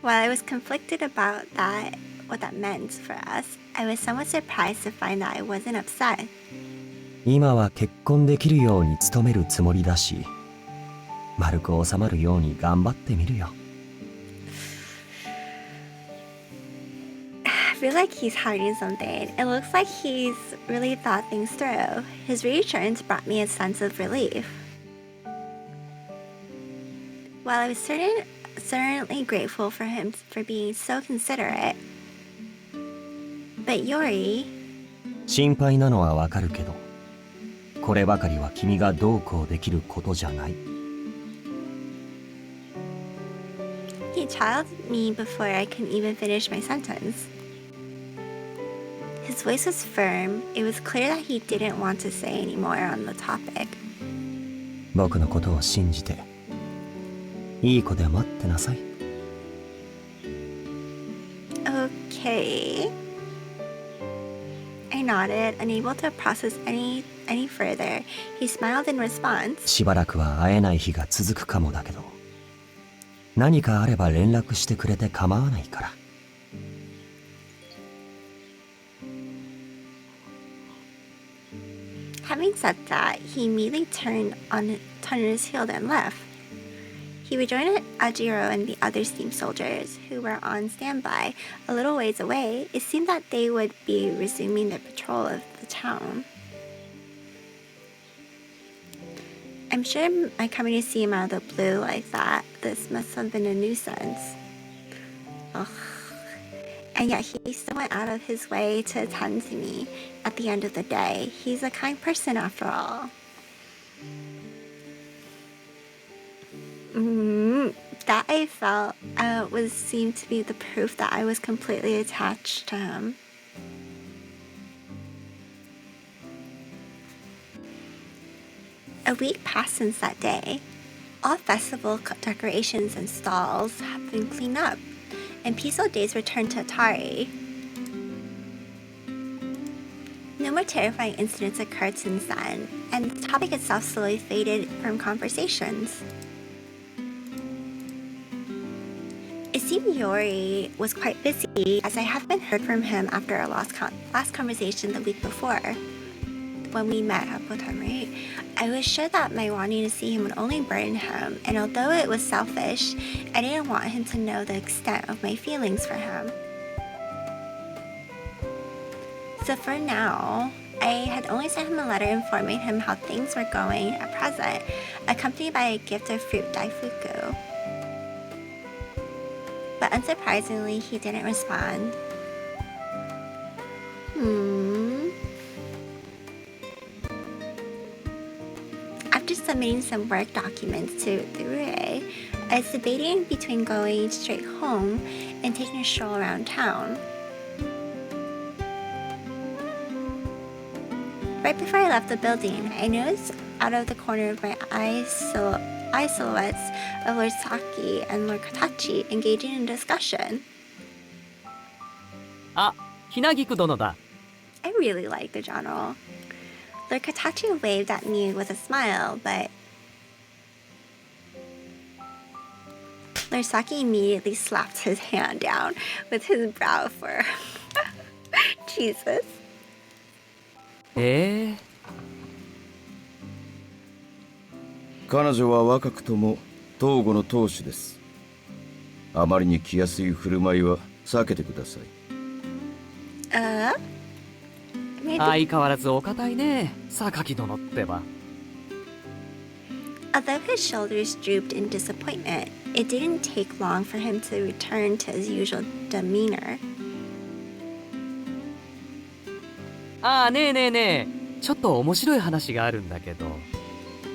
While I was conflicted about what that meant for us, I was somewhat surprised to find that I wasn't upset. 今は結婚できるように努めるつもりだし、丸く収まるように頑張ってみるよ。 I feel like he's hiding something. It looks like he's really thought things through. His reassurance brought me a sense of relief. While I was certainly grateful for him for being so considerate, but Yori... 心配なのはわかるけど、こればかりは君がどうこうできることじゃない。 He challenged me before I could even finish my sentence. His voice was firm. It was clear that he didn't want to say any more on the topic. 僕のことを信じて、いい子で待ってなさい。 Okay. I nodded, unable to process any further. He smiled in response. しばらくは会えない日が続くかもだけど、何かあれば連絡してくれて構わないから。 Having said that, he immediately turned on his heel and left. He rejoined Yashiro and the other steam soldiers, who were on standby a little ways away. It seemed that they would be resuming their patrol of the town. I'm sure my coming to see him out of the blue like that, this must have been a nuisance. Ugh. And yet he still went out of his way to attend to me at the end of the day. He's a kind person after all. That I felt seemed to be the proof that I was completely attached to him. A week passed since that day. All festival decorations and stalls have been cleaned up, and peaceful days returned to Itehari. No more terrifying incidents occurred since then, and the topic itself slowly faded from conversations. It seemed Yori was quite busy, as I haven't heard from him after our last conversation the week before, when we met at Botan, right? I was sure that my wanting to see him would only burden him, and although it was selfish, I didn't want him to know the extent of my feelings for him. So for now, I had only sent him a letter informing him how things were going at present, accompanied by a gift of fruit daifuku. But unsurprisingly, he didn't respond. After submitting some work documents to Rue, I was debating between going straight home and taking a stroll around town. Right before I left the building, I noticed out of the corner of my eye silhouettes of Lord Saki and Lord Katachi engaging in discussion. Ah, Hinagiku dono da. I really like the general. Lord Katachi waved at me with a smile, but Lord Saki immediately slapped his hand down with his brow furrowed. Jesus. 彼女は若くとも東郷の当主です。あまりに気安い振る舞いは避けてください。相変わらずお堅いね、榊殿ってば。Although his shoulders drooped in disappointment, it didn't take long for him to return to his usual demeanor. ああ、ねえねえねえ、ちょっと面白い話があるんだけど、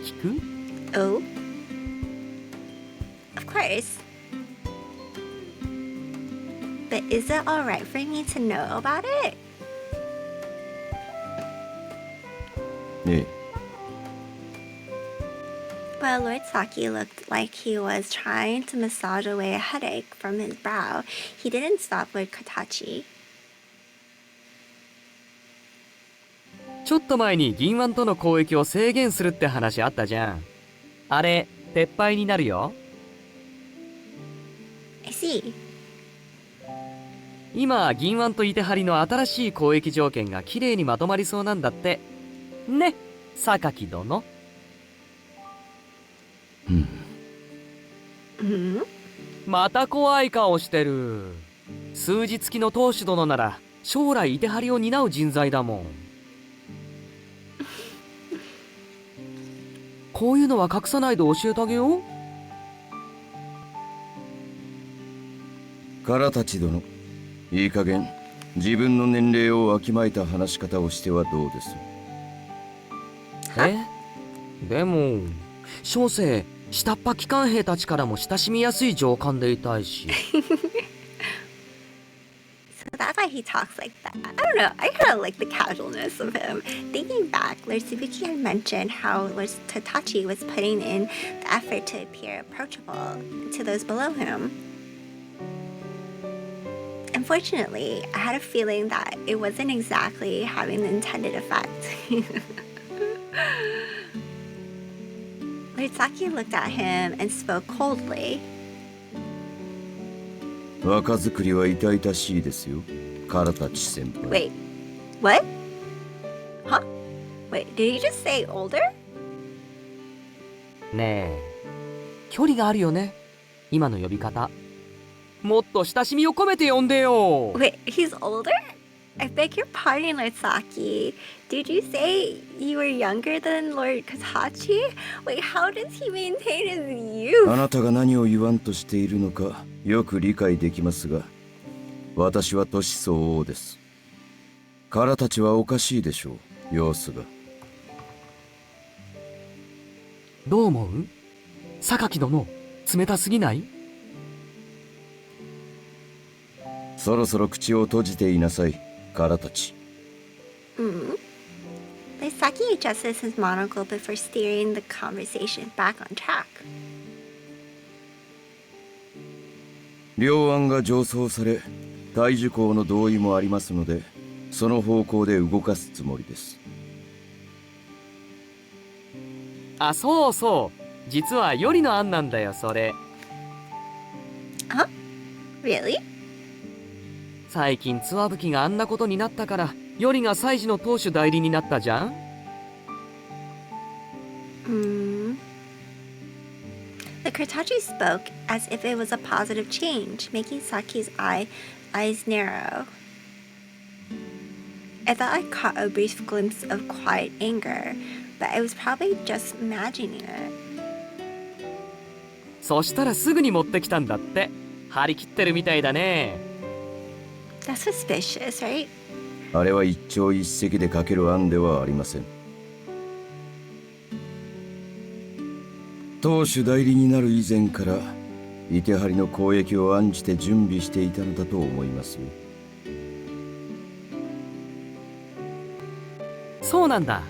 聞く？ Oh? Of course. But is it alright for me to know about it? ね Well, Lord Saki looked like he was trying to massage away a headache from his brow. He didn't stop Lord Katachi. ちょっと前に銀腕との交易を制限するって話あったじゃん。あれ、撤廃になるよ。I see. 今、銀腕とイテハリの新しい交易条件がきれいにまとまりそうなんだって。ね、榊殿。Hmm? また怖い顔してる。数字付きの当主殿なら将来イテハリを担う人材だもん。こういうのは隠さないで教えてあげよう。カラたち殿、いい加減自分の年齢をわきまえた話し方をしてはどうです？でも小生下っ端機関兵たちからも親しみやすい情感でいたいし。So that's why he talks like that. I don't know. I kind of like the casualness of him. Thinking back, Lord Tsubuki had mentioned how Lord Tatachi was putting in the effort to appear approachable to those below him. Unfortunately, I had a feeling that it wasn't exactly having the intended effect. Lord Saki looked at him and spoke coldly. 若作りは痛々しいですよ、カラたち先輩。 Wait, what? Huh? Wait, did he just say older? ねえ、距離があるよね、今の呼び方。もっと親しみを込めて呼んでよ。 Wait, he's older? I beg your pardon, Lord Saki. Did you say you were younger than Lord Katachi? Wait, how does he maintain his あ youth? なたが何を言わんとしているのかよく理解できますが、私は年相応です。カラたちはおかしいでしょう、様子が。どう思う？榊殿、冷たすぎない？そろそろ口を閉じていなさい、カラたち。Hmm. Lord Saki adjusted his monocle before steering the conversation back on track. 両案が上奏され、大受講の同意もありますので、その方向で動かすつもりです。あ、そうそう。実はヨリの案なんだよ、それ。Huh? Really? 最近ツワブキがあんなことになったから、ヨリが祭事の当主代理になったじゃん。Hmm. The Kurtachi spoke as if it was a positive change, making Saki's eyes narrow. I thought I caught a brief glimpse of quiet anger, but I was probably just imagining it. そしたらすぐに持ってきたんだって。張り切ってるみたいだね。That's suspicious, right? あれは一朝一夕でかける案ではありません。当主代理になる以前からイテハリの交易を案じて準備していたのだと思いますよ。そうなんだ。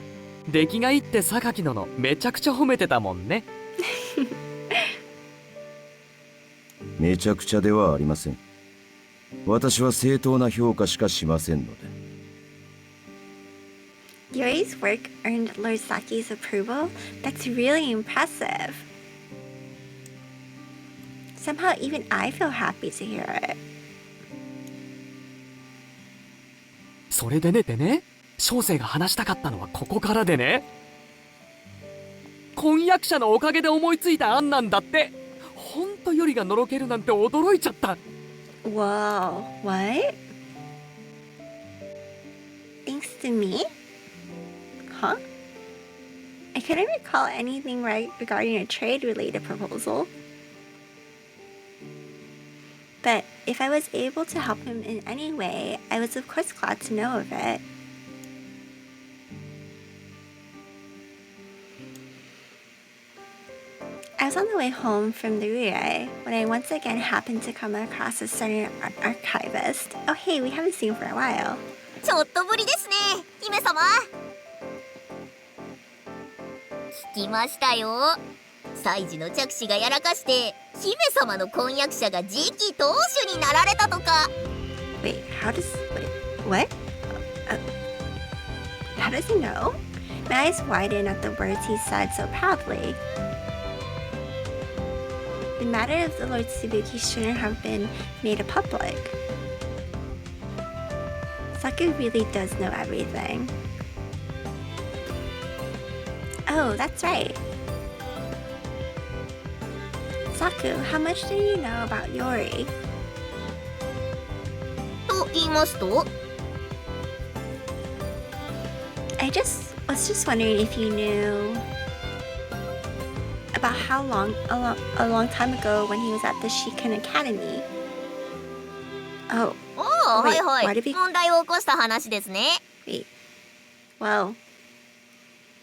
出来がいいって榊殿めちゃくちゃ褒めてたもんね。めちゃくちゃではありません。私は正当な評価しかしませんので。Yori's work earned Lord Saki's approval? That's really impressive. Somehow even I feel happy to hear it. それでねってね、小生が話したかったのはここからでね。婚約者のおかげで思いついた案なんだって。ほんとヨリがのろけるなんて驚いちゃった。Whoa, what? Thanks to me? Huh? I couldn't recall anything right regarding a trade-related proposal. But if I was able to help him in any way, I was of course glad to know of it. I was on the way home from the Rie when I once again happened to come across a certain archivist. Oh hey, we haven't seen him for a while. ちょっとぶりですね、姫様。聞きましたよ。祭事の着手がやらかして、姫様の婚約者が次期当主になられたとか。Wait, how does... What? How does he know? My eyes widened at the words he said so proudly. The matter of the Lord Tsubuki shouldn't have been made public. Saku really does know everything. Oh, that's right. Saku, how much do you know about Yori? と言いますと I was just wondering if you knew about how a long time ago when he was at the Shiken Academy. Oh, ああ、はい Wait, はい。 why did we- 問題を起こした話ですね。 wait. Well,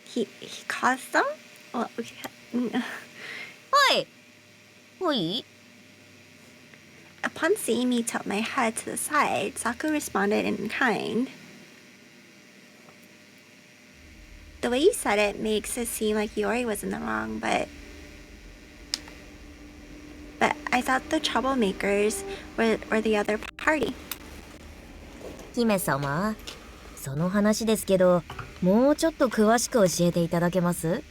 he caused them? Well, mm. はい。はい。 Upon seeing me tilt my head to the side, Saku responded in kind. The way you said it makes it seem like Yori was in the wrong, but I thought the troublemakers were the other party. 姫様、その話ですけど、もうちょっと詳しく教えていただけます？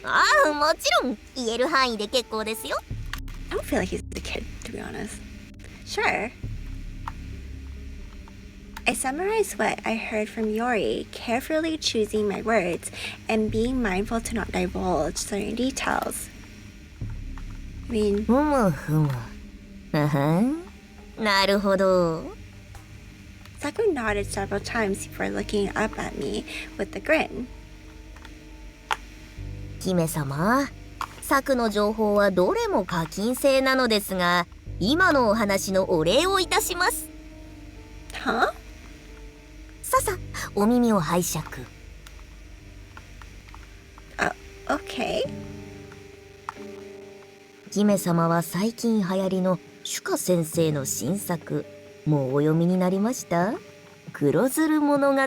ああ、もちろん言える範囲で結構ですよ。I don't feel like he's a kid, to be honest. Sure. I summarized what I heard from Yori, carefully choosing my words and being mindful to not divulge certain details. I mean, ふむふむ。ははん。なるほど。Saku nodded several times before looking up at me with a grin. 姫様、策の情報はどれも課金制なのですが、今のお話のお礼をいたします。 Huh? ささ、お耳を拝借。Okay. 姫様は最近流行りのシュカ先生の新作、もうお読みになりました？黒鶴物語。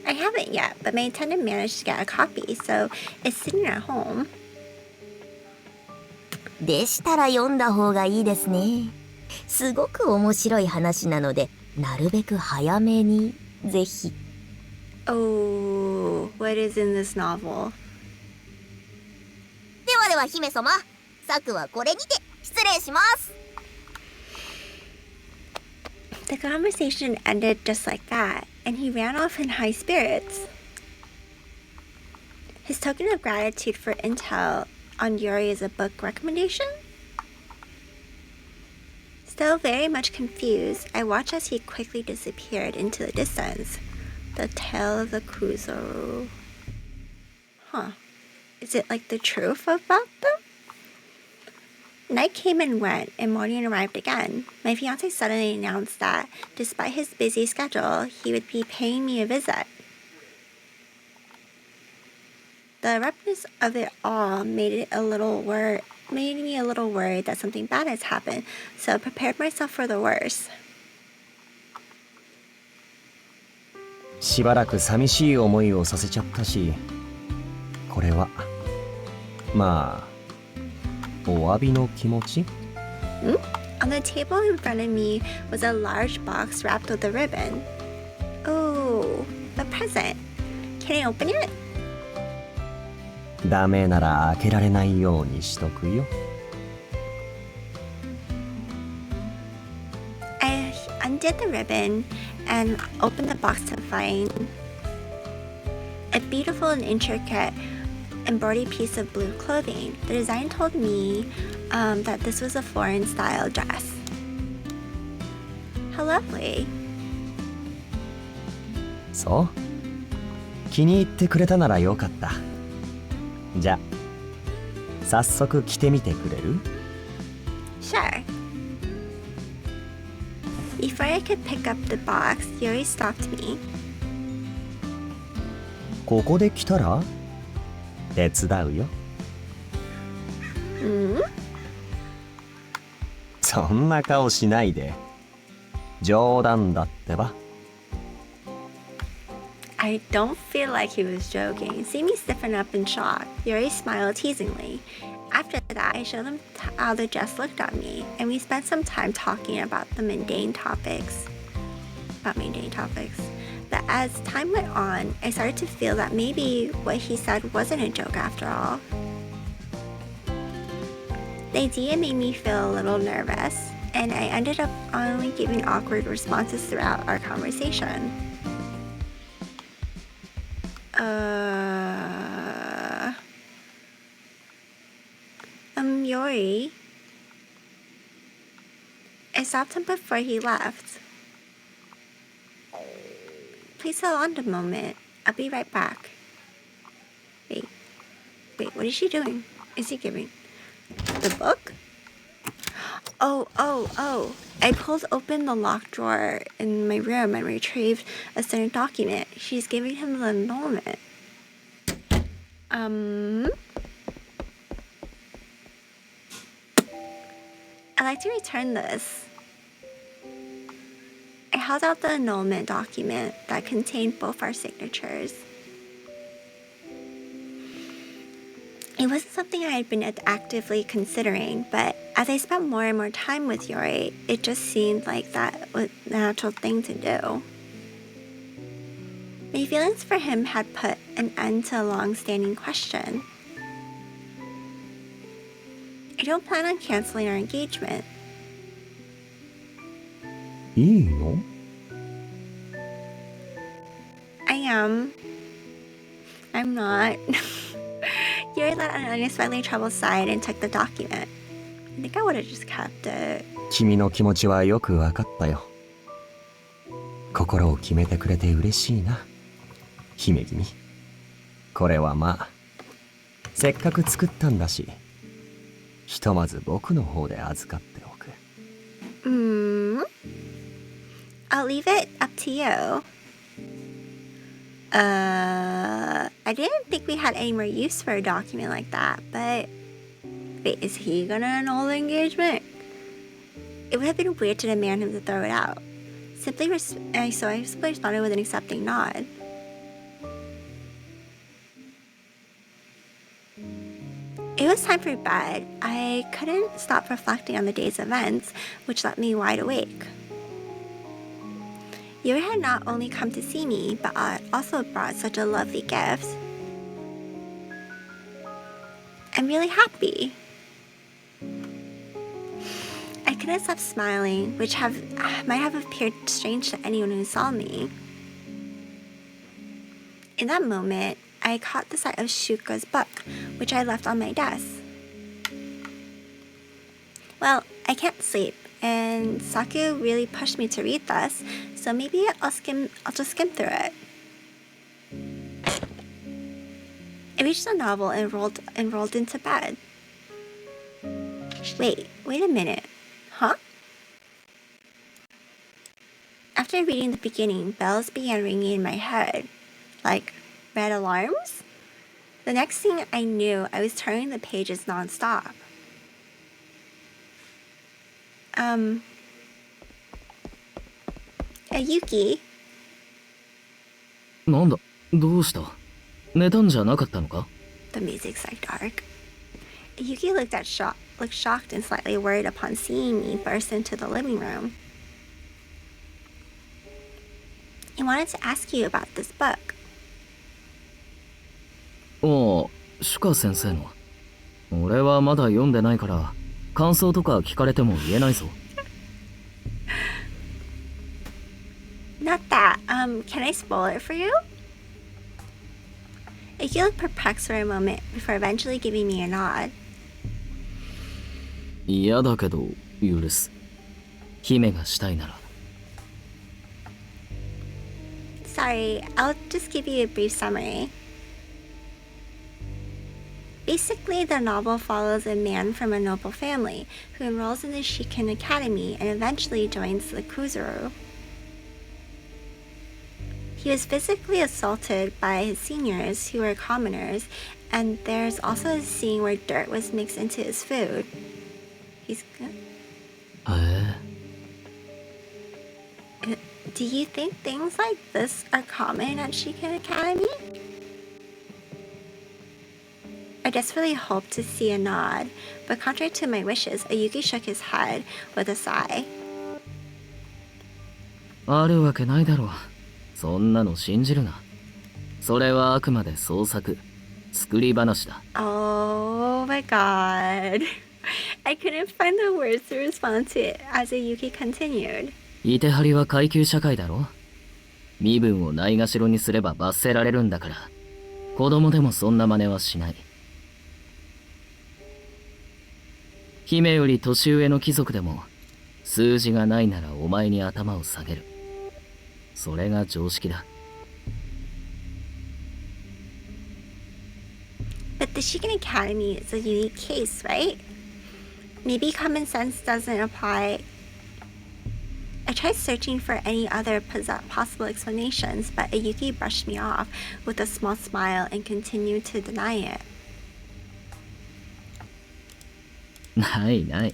I haven't yet, but my attendant managed to get a copy, so it's sitting at home. でしたら読んだ方がいいですね。すごく面白い話なので、なるべく早めに、ぜひ。Oh, what is in this novel? ではでは姫様、策はこれにて失礼します。The conversation ended just like that, and he ran off in high spirits. His token of gratitude for intel on Yori is a book recommendation? Still very much confused, I watched as he quickly disappeared into the distance. The tale of the cruiser. Huh. Is it like the truth about them? Night came and went, and morning arrived again. My fiancé suddenly announced that, despite his busy schedule, he would be paying me a visit. The abruptness of it all made me a little worried that something bad has happened, so I prepared myself for the worst. しばらく寂しい思いをさせちゃったし、これはまあお詫びの気持ち？ On the table in front of me was a large box wrapped with a ribbon. Oh, a present. Can I open it? ダメなら開けられないようにしとくよ。I undid the ribbon and opened the box to find a beautiful and intricate embroidered piece of blue clothing. The design told me that this was a foreign style dress. How lovely. そう。気に入ってくれたならよかった。じゃ、早速着てみてくれる？ Sure. Before I could pick up the box, Yori stopped me. ここで着たら手伝うよ。そんな顔しないで。冗談だってば。I don't feel like he was joking. See me stiffen up in shock. Yori smiled teasingly. After that, I showed him how the dress looked on me, and we spent some time talking about mundane topics. But as time went on, I started to feel that maybe what he said wasn't a joke after all. The idea made me feel a little nervous, and I ended up only giving awkward responses throughout our conversation. Yori. I stopped him before he left. Please hold on a moment. I'll be right back. Wait, what is she doing? Is he giving the book? Oh. I pulled open the locked drawer in my room and retrieved a certain document. She's giving him the annulment. I'd like to return this. I held out the annulment document that contained both our signatures. It wasn't something I had been actively considering, but as I spent more and more time with Yori, it just seemed like that was the natural thing to do. My feelings for him had put an end to a long-standing question. I don't plan on canceling our engagement. いいの？ I am. I'm not. Yuri let out an unexpectedly troubled sigh and took the document. I think I would have just kept it. 君の気持ちはよくわかったよ。心を決めてくれて嬉しいな、姫君。これはまあ、せっかく作ったんだし、ひとまず僕の方で預かっておく。I'll leave it up to you. I didn't think we had any more use for a document like that, but wait, is he gonna annul the engagement? It would have been weird to demand him to throw it out. So I simply responded with an accepting nod. It was time for bed. I couldn't stop reflecting on the day's events, which left me wide awake. Yuri had not only come to see me, but also brought such a lovely gift. I'm really happy. I couldn't stop smiling, which might have appeared strange to anyone who saw me. In that moment, I caught the sight of Shuka's book, which I left on my desk. Well, I can't sleep, and Saku really pushed me to read this, so maybe I'll just skim through it. I reached the novel and rolled into bed. Wait a minute. Huh? After reading the beginning, bells began ringing in my head. Like red alarms? The next thing I knew, I was turning the pages non-stop. Yuki. なんだ、どうした？寝たんじゃなかったのか？ The music's like dark. Yuki looked shocked and slightly worried upon seeing me burst into the living room. I wanted to ask you about this book. おう、シュカ先生の。俺はまだ読んでないから、感想とか聞かれても言えないぞ。Not that. Can I spoil it for you? Yuki looked perplexed for a moment before eventually giving me a nod. 嫌だけど許す。姫がしたいなら。Sorry, I'll just give you a brief summary. Basically, the novel follows a man from a noble family who enrolls in the Shiken Academy and eventually joins the Kuzuru. He was physically assaulted by his seniors, who were commoners, and there's also a scene where dirt was mixed into his food. He's good. Do you think things like this are common at Shiken Academy? I desperately hoped to see a nod, but contrary to my wishes, Ayuki shook his head with a sigh. あるわけないだろう。そんなの信じるな。それはあくまで創作、作り話だ。Oh my god. I couldn't find the words to respond to it as Ayuki continued. いてはりは階級社会だろ。身分をないがしろにすれば罰せられるんだから、子供でもそんな真似はしない。姫より年上の貴族でも数字がないならお前に頭を下げる。それが常識だ。But the Shiken Academy is a unique case, right? Maybe common sense doesn't apply. I tried searching for any other possible explanations, but Ayuki brushed me off with a small smile and continued to deny it. ないない。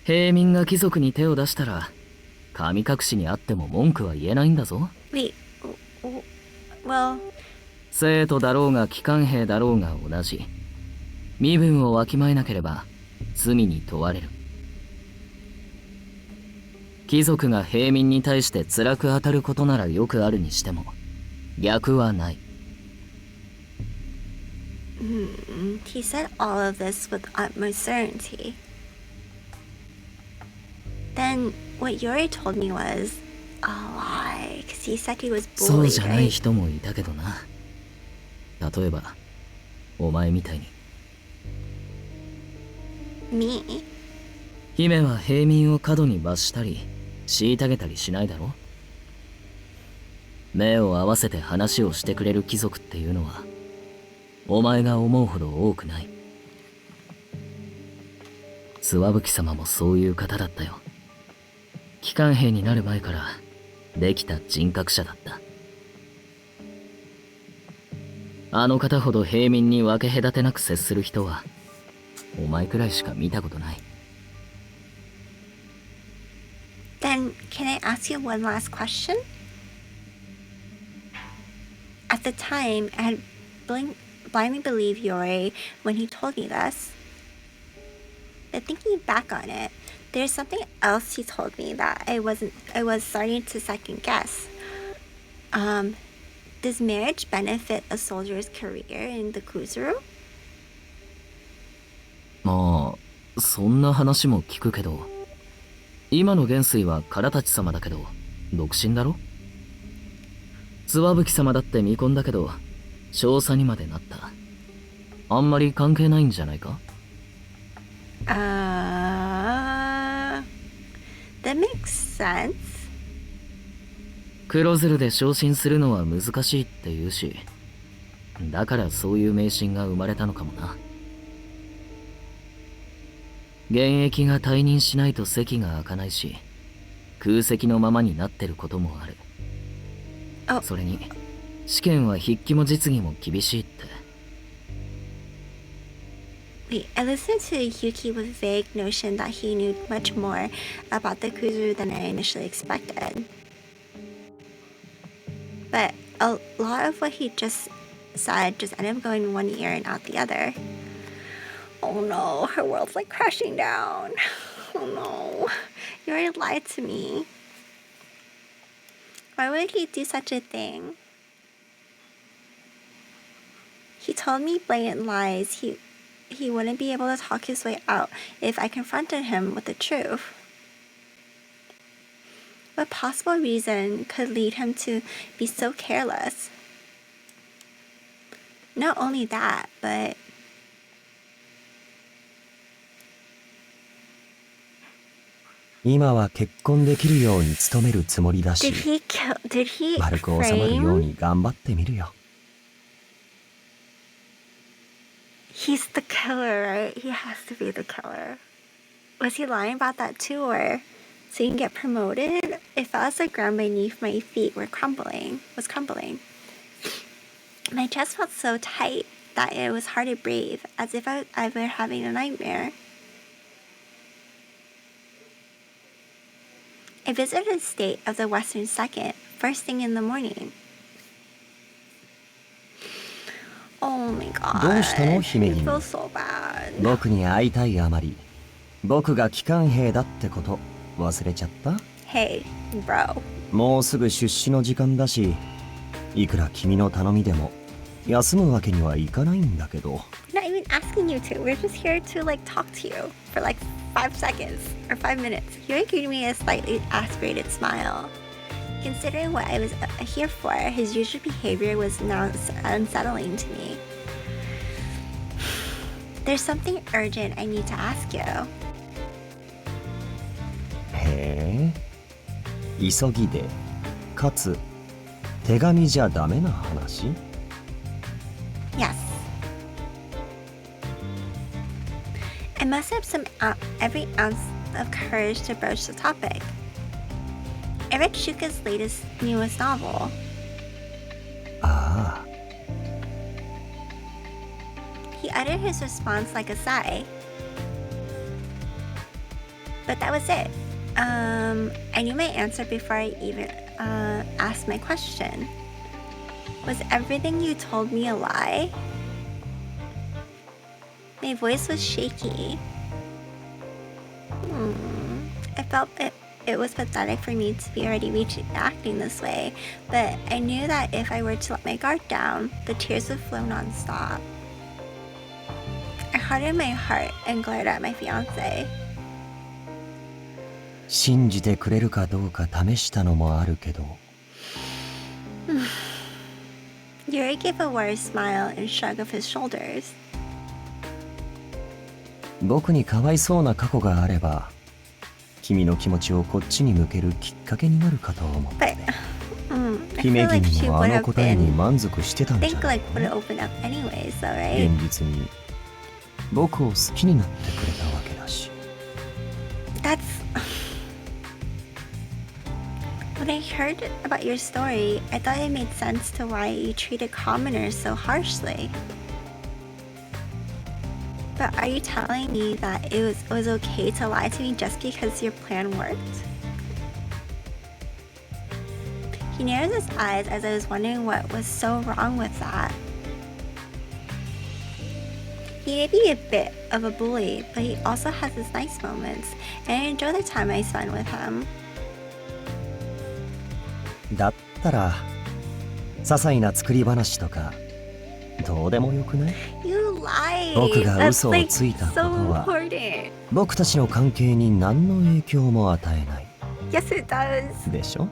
平民が貴族に手を出したら、神隠しにあっても文句は言えないんだぞ。Wait, well... 生徒だろうが機関兵だろうが同じ。身分をわきまえなければ罪に問われる。貴族が平民に対して辛く当たることならよくあるにしても、逆はない。He said all of this with utmost certainty. Then what Yori told me was a lie, because he said he was そう bullied, じゃない right? 人もいたけどな。例えば、お前みたいに。Me? 姫は平民を過度に罰したり、虐げたりしないだろ。目を合わせて話をしてくれる貴族っていうのは、お前が思うほど多くない。諏訪吹様もそういう方だったよ。機関兵になる前からできた人格者だった。あの方ほど平民に分け隔てなく接する人はお前くらいしか見たことない。 Then can I ask you one last question? At the time, I had blindly believed Yori when he told me this. But thinking back on it, there's something else he told me that I was starting to second guess. Does marriage benefit a soldier's career in the Kuzuru? まあそんな話も聞くけど、今の元帥は唐立様だけど独身だろ。諏訪吹様だって見込んだけど少佐にまでなった。あんまり関係ないんじゃないか。That makes sense. 黒鶴で昇進するのは難しいって言うし、だからそういう迷信が生まれたのかもな。現役が退任しないと席が開かないし、空席のままになってることもある。それに試験は筆記も実技も厳しいって。 Wait, I listened to Yuki with vague notion that he knew much more about the Kuzuru than I initially expected. But a lot of what he just said just ended up going one ear and out the other. Oh no, her world's like crashing down. Oh no, Yori lied to me. Why would he do such a thing? He told me blatant lies. He wouldn't be able to talk his way out if I confronted him with the truth. What possible reason could lead him to be so careless? Not only that, but 今は結婚できるように努めるつもりだ Did し、 did he 丸く収まるよう frame? に頑張ってみるよ。 He's the killer, right? He has to be the killer. Was he lying about that too, or so you can get promoted? It felt as the ground beneath my feet was crumbling. My chest felt so tight that it was hard to breathe, as if I were having a nightmare. I visited the state of the Western Second, first thing in the morning. Oh my god. どうしたの、 I 姫君。 feel so bad. 僕に会いたいあまり、僕が機関兵だってこと忘れちゃった？ Hey, bro. もうすぐ出資の時間だし、いくら君の頼みでも休むわけにはいかないんだけど。 Not even asking you to. We're just here to like talk to you for like 5 seconds or 5 minutes. Yori gave me a slightly aspirated smile. Considering what I was here for, his usual behavior was now unsettling to me. There's something urgent I need to ask you. へえ、急ぎで、かつ手紙じゃダメな話？ Yes. I must have every ounce of courage to broach the topic. I read Shuka's newest novel. ああ、 He uttered his response like a sigh. But that was it. I knew my answer before I even asked my question. Was everything you told me a lie? My voice was shaky. I felt it was pathetic for me to be already acting this way, but I knew that if I were to let my guard down, the tears would flow non-stop. I hardened my heart and glared at my fiancé. 信じてくれるかどうか試したのもあるけど。 Yori gave a worried smile and shrug of his shoulders. 僕にかわいそうな過去があれば、君の気持ちをこっちに向けるきっかけになるかと思って But ね。 I 姫 feel like 君 she もあ would の have 答えに been. 満足してたん I じゃ think ない like would have opened up anyways, though, right? 現実に僕を好きになってくれたわけだし。 That's. When I heard about your story, I thought it made sense to why you treated commoners so harshly. But are you telling me that it was okay to lie to me just because your plan worked? He narrowed his eyes as I was wondering what was so wrong with that. He may be a bit of a bully, but he also has his nice moments, and I enjoy the time I spend with him. だったら些細な作り話とかどうでもよくない？ You lied! 僕が That's 嘘を like ついたこと so は important. 僕たちの関係に何の影響も与えない Yes, it does. でしょ？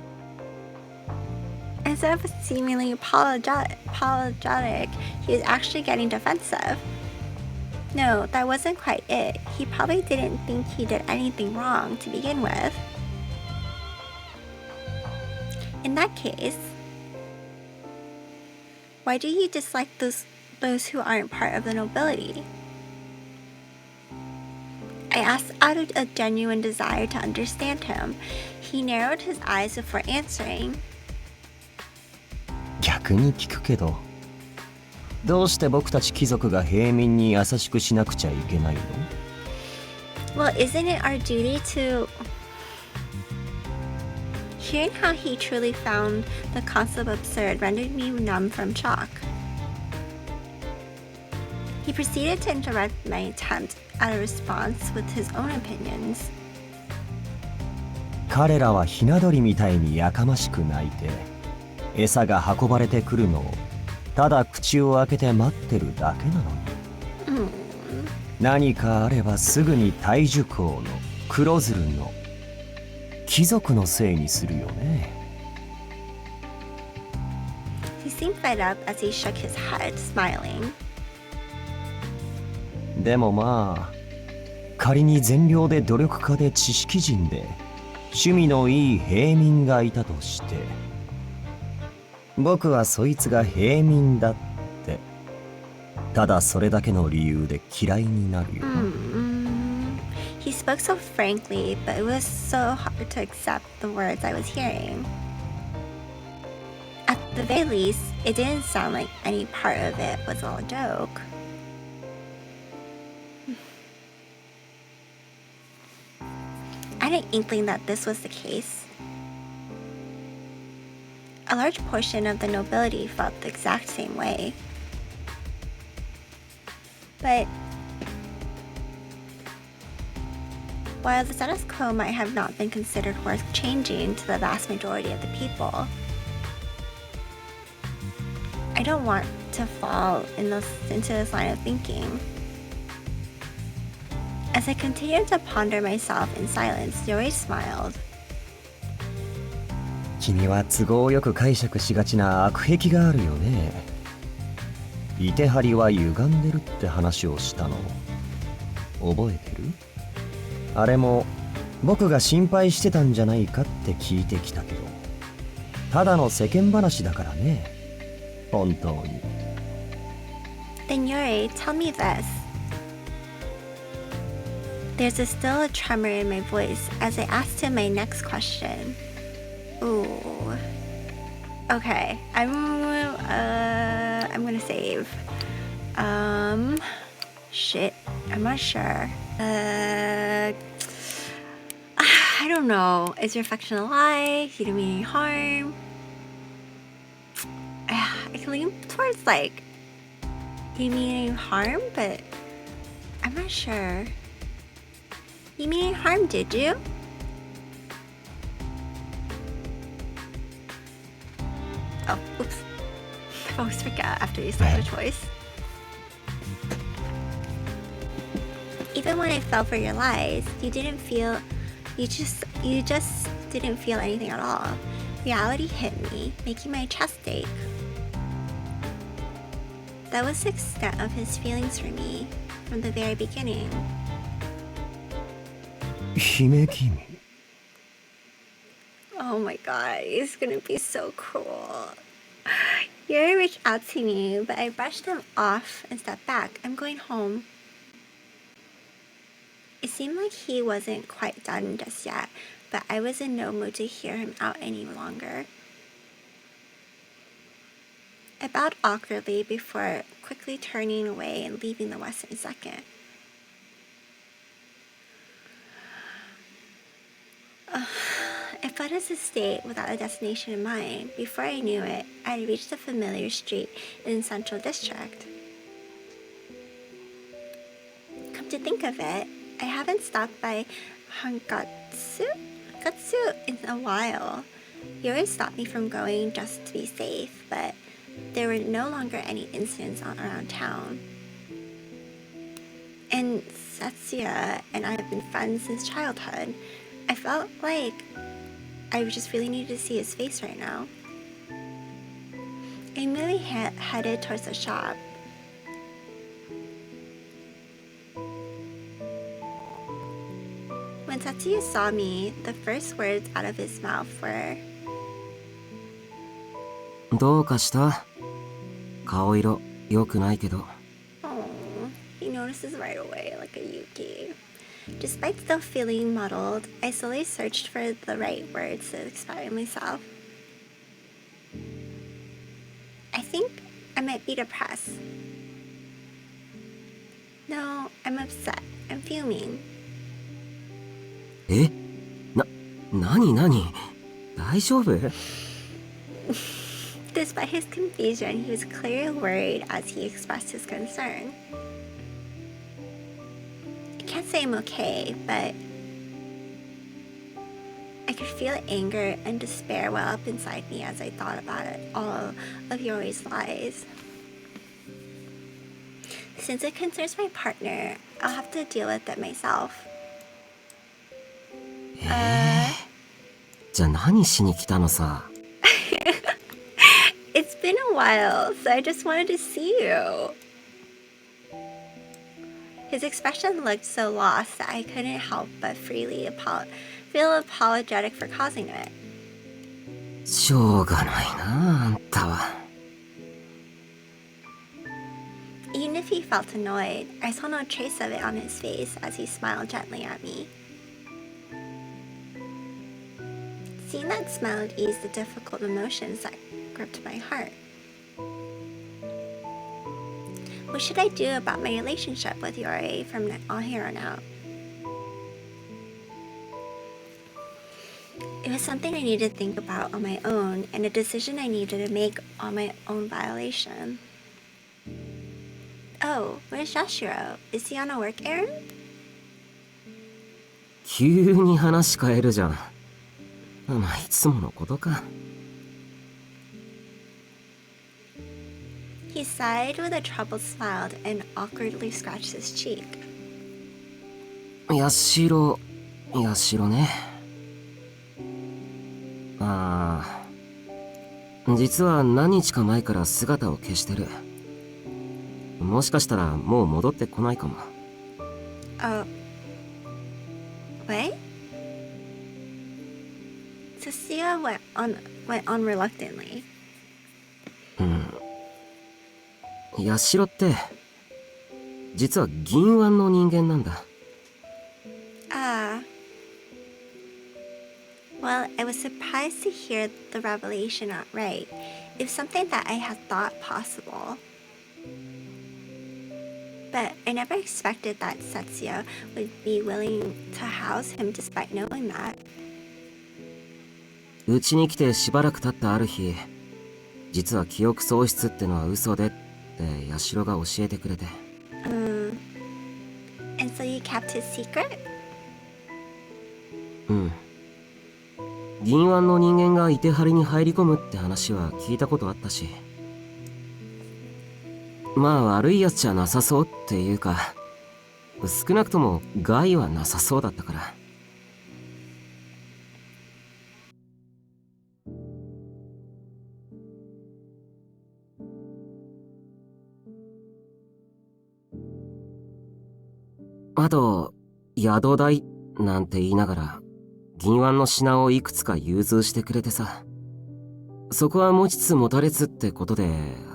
Instead of seemingly apologetic, he was actually getting defensive. No, that wasn't quite it. He probably didn't think he did anything wrong to begin with. In that case, why do you dislike those who aren't part of the nobility? I asked out of a genuine desire to understand him. He narrowed his eyes before answering. 逆に聞くけど、どうして僕たち貴族が平民に優しくしなくちゃいけないの？ Well, isn't it our duty to... Hearing how he truly found the concept absurd rendered me numb from shock. He proceeded to interrupt my attempt at a response with his own opinions. 彼らはひな鳥みたいにやかましく鳴いて、餌が運ばれてくるのをただ口を開けて待ってるだけなのに。何かあればすぐに大樹公の黒鶴の貴族のせいにするよね。He seemed fed up as he shook his head, smiling. でもまあ、仮に善良で努力家で知識人で趣味のいい平民がいたとして、僕はそいつが平民だってただそれだけの理由で嫌いになるよ。He spoke so frankly, but it was so hard to accept the words I was hearing. At the very least, it didn't sound like any part of it was all a joke. I had an inkling that this was the case. A large portion of the nobility felt the exact same way. But while the status quo might have not been considered worth changing to the vast majority of the people, I don't want to fall into this line of thinking. As I continued to ponder myself in silence, Yori smiled. 君は都合よく解釈しがちな悪癖があるよね。いてはりは歪んでるって話をしたの覚えてる？あれも僕が心配してたんじゃないかって聞いてきたけど、ただの世間話だからね、本当に。Then Yori, tell me this. There's still a tremor in my voice as I asked him my next question. Ooh. Okay, I'm gonna save. Shit, I'm not sure. I don't know. Is your affection a lie? You didn't mean any harm? I can lean towards like you mean any harm, but I'm not sure. You mean any harm, did you? Oh, oops. I always forget after you say the choice. Even when I fell for your lies, you just didn't feel anything at all. Reality hit me, making my chest ache. That was the extent of his feelings for me from the very beginning. 姫君。 Oh my god, he's gonna be so cruel. Yuri reached out to me, but I brushed him off and stepped back. I'm going home. It seemed like he wasn't quite done just yet, but I was in no mood to hear him out any longer. I bowed awkwardly before quickly turning away and leaving the Western Second. I fled his estate without a destination in mind. Before I knew it, I had reached a familiar street in the Central District. Come to think of it, I haven't stopped by Hinagiku in a while. He always stopped me from going just to be safe, but there were no longer any incidents around town. And Setsuya and I have been friends since childhood. I felt like I just really needed to see his face right now. I immediately headed towards the shop. When Setsuya saw me, the first words out of his mouth were, どうかした？顔色良くないけど。 oh, he notices right away like a Yuki. Despite still feeling muddled, I slowly searched for the right words to explain myself. I think I might be depressed. No, I'm upset. I'm fuming. え？何？大丈夫？ Despite his confusion, he was clearly worried as he expressed his concern. I can't say I'm okay, but I could feel anger and despair well up inside me as I thought about it, all of Yori's lies. Since it concerns my partner, I'll have to deal with it myself. じゃあ何しに来たのさ？ It's been a while, so I just wanted to see you. His expression looked so lost that I couldn't help but feel apologetic for causing it. しょうがないな、あんたは。Even if he felt annoyed, I saw no trace of it on his face as he smiled gently at me. Seeing that smile would ease the difficult emotions that gripped my heart. What should I do about my relationship with Yori from here on out? It was something I needed to think about on my own, and a decision I needed to make on my own violation. Oh, where's Yashiro? Is he on a work errand? 急に話変えるじゃん。まあいつものことか。He sighed with a troubled smile and awkwardly scratched his cheek. ヤシロね。ああ、実は何日か前から姿を消してる。もしかしたらもう戻ってこないかも。Oh. What? Cecilia went on reluctantly. ヤシロって実は銀腕の人間なんだ。Well, I was surprised to hear the revelation outright. It was something that I had thought possible. But I never expected that Setsuya would be willing to house him despite knowing that. うちに来てしばらく経ったある日、実は記憶喪失ってのは嘘でってヤシロが教えてくれて。And so you kept his secret? うん。銀腕の人間がいてはりに入り込むって話は聞いたことあったし。まあ悪いやつじゃなさそうっていうか、少なくとも害はなさそうだったから。あと、宿代なんて言いながら、銀腕の品をいくつか融通してくれてさ。そこは持ちつ持たれつってことで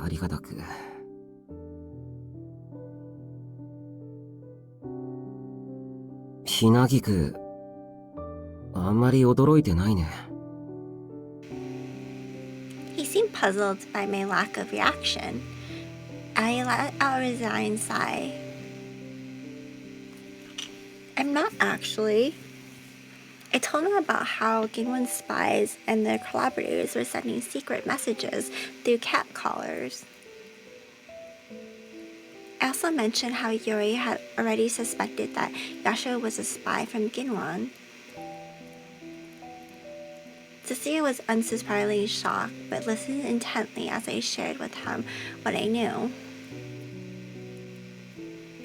ありがたく。ひなぎく、あんまり驚いてないね。He seemed puzzled by my lack of reaction. I let out a resigned sigh. I'm not actually. I told him about how Ginwon's spies and their collaborators were sending secret messages through cat callers. I also mentioned how Yori had already suspected that Yashiro was a spy from Ginwon. Cecilia was unsurprisingly shocked, but listened intently as I shared with him what I knew.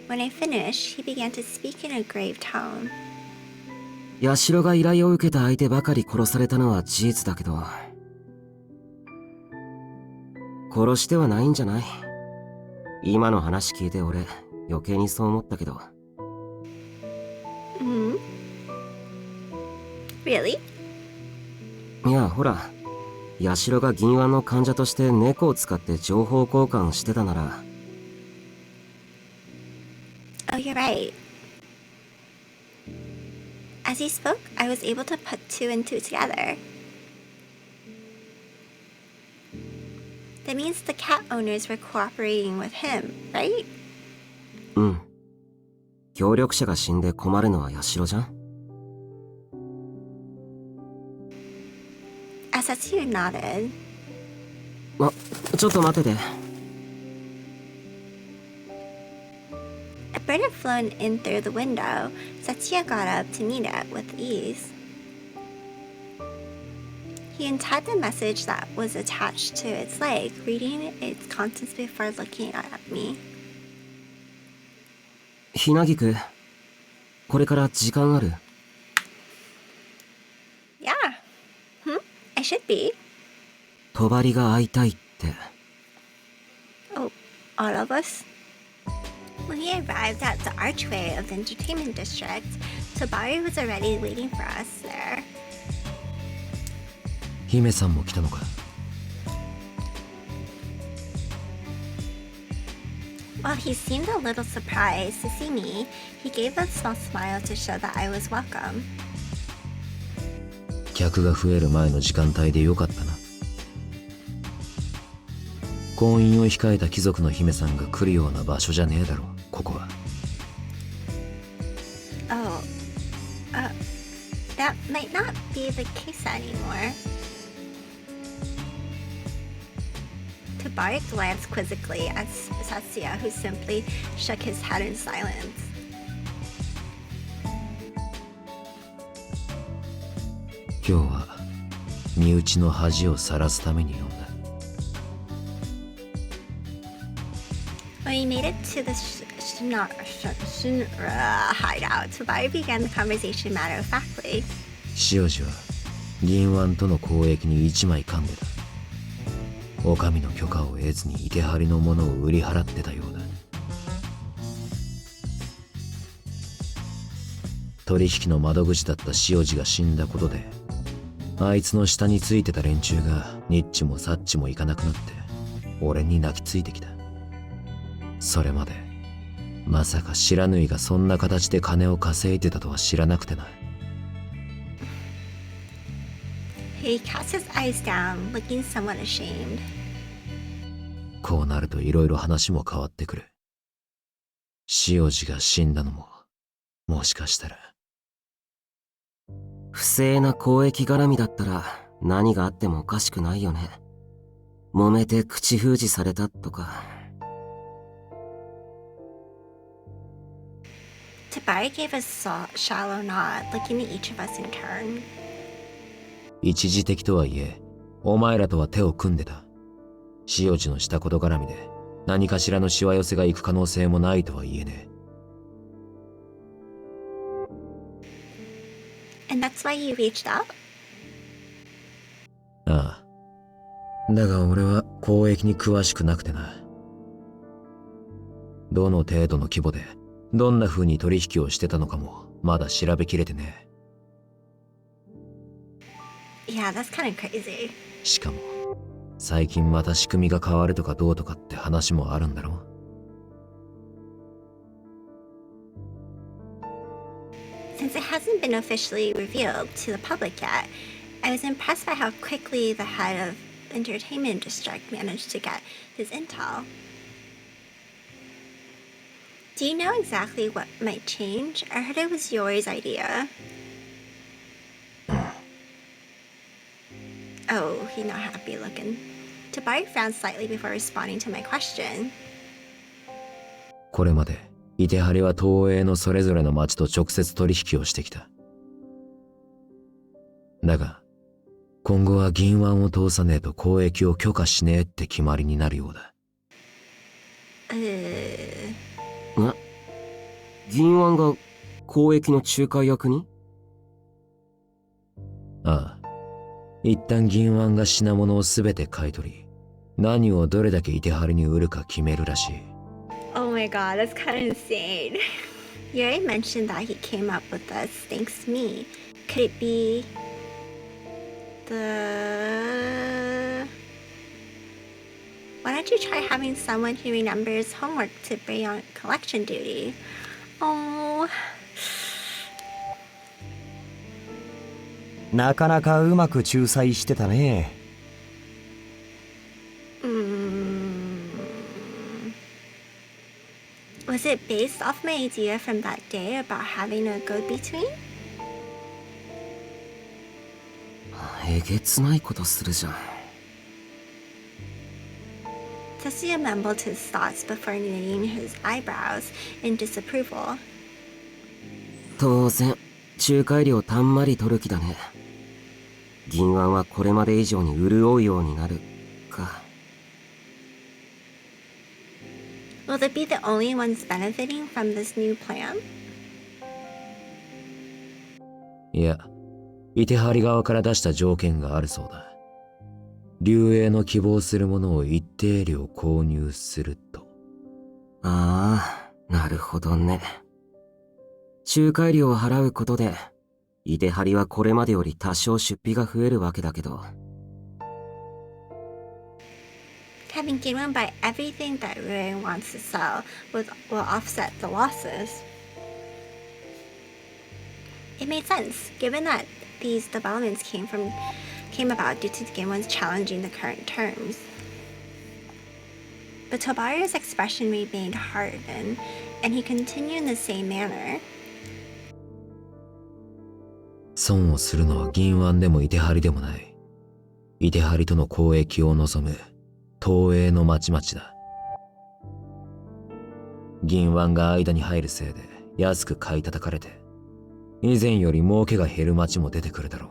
When I finished, he began to speak in a grave tone. ヤシロが依頼を受けた相手ばかり殺されたのは事実だけど、殺してはないんじゃない？今の話聞いて俺余計にそう思ったけど。Really? いやほら、ヤシロが銀腕の患者として猫を使って情報交換してたなら。Oh, you're right. As he spoke, I was able to put two and two together. That means the cat owners were cooperating with him, right? うん。協力者が死んで困るのはヤシロじゃん。Setsuya nodded. ちょっと待ってて。A bird had flown in through the window. Setsuya got up to meet it with ease. He untied the message that was attached to its leg, reading its contents before looking at me. ひなぎく、これから時間ある？ Yeah. I should be. 帳が開いたいって。Oh, all of us? When we arrived at the archway of the entertainment district, Tabari was already waiting for us there. 姫さんも来たのか。While he seemed a little surprised to see me, he gave a small smile to show that I was welcome. 客が増える前の時間帯でよかったな。婚姻を控えた貴族の姫さんが来るような場所じゃねえだろ、ここは。Oh, that might not be the case anymore. Tabari glanced quizzically at Satsuya, who simply shook his head in silence. 今日は身内の恥を晒すために呼んだ。When we made it to the Shinra hideout, Tabari began the conversation matter-of-factly. 塩路は銀湾との交易に一枚噛んでた。お上の許可を得ずにいてはりのものを売り払ってたようだ。取引の窓口だった塩路が死んだことで、あいつの下についてた連中がニッチもサッチもいかなくなって俺に泣きついてきた。それまでまさか知らぬいがそんな形で金を稼いでたとは知らなくてな。He cast his eyes down, looking somewhat ashamed. こうなるといろいろ話も変わってくる。塩路が死んだのももしかしたら。不正な交易絡みだったら何があってもおかしくないよね。揉めて口封じされたとか。Tabari gave a shallow nod, looking at each of us in turn. 一時的とはいえ、お前らとは手を組んでた。塩路のしたこと絡みで何かしらのしわ寄せが行く可能性もないとは言えねえ。And that's why you reached out? ああ。だが俺は交易に詳しくなくてな。どの程度の規模でどんな風に取引をしてたのかもまだ調べきれてねえ。Yeah, that's kind of crazy. しかも最近また仕組みが変わるとかどうとかって話もあるんだろ。Since it hasn't been officially revealed to the public yet, I was impressed by how quickly the head of the entertainment district managed to get his intel. Do you know exactly what might change? I heard it was Yori's idea. Oh, he's not happy looking. Tabari frowned slightly before responding to my question. これまでいてはりは東映のそれぞれの町と直接取引をしてきた。だが今後は銀湾を通さねえと交易を許可しねえって決まりになるようだ。銀湾が交易の仲介役に？ああ。一旦銀湾が品物をすべて買い取り、何をどれだけいてはりに売るか決めるらしい。Oh my god, that's kind of insane. Yori mentioned that he came up with this thanks to me. Could it be the... Why don't you try having someone who remembers homework to bring on collection duty? Oh... なかなかうまく仲裁してたね。Was it based off my idea from that day about having a go-between? えげつないことするじゃん。Tetsuya mumbled his thoughts before knitting his eyebrows in disapproval. 当然、仲介料たんまり取る気だね。銀湾はこれまで以上に潤うようになるか。Will they be the only ones benefiting from this new plan? いや、いてはり側から出した条件があるそうだ。竜英の希望するものを一定量購入すると。ああ、なるほどね。仲介料を払うことで、いてはりはこれまでより多少出費が増えるわけだけど。Having Ginwan buy everything that Ruin wants to sell will offset the losses. It made sense, given that these developments came about due to Ginwan's challenging the current terms. But Tobari's expression remained hardened, and he continued in the same manner. 損をするのは銀湾でもいてはりでもない。いてはりとの交易を望む東映の町々だ。銀湾が間に入るせいで安く買い叩かれて、以前より儲けが減る町も出てくるだろう。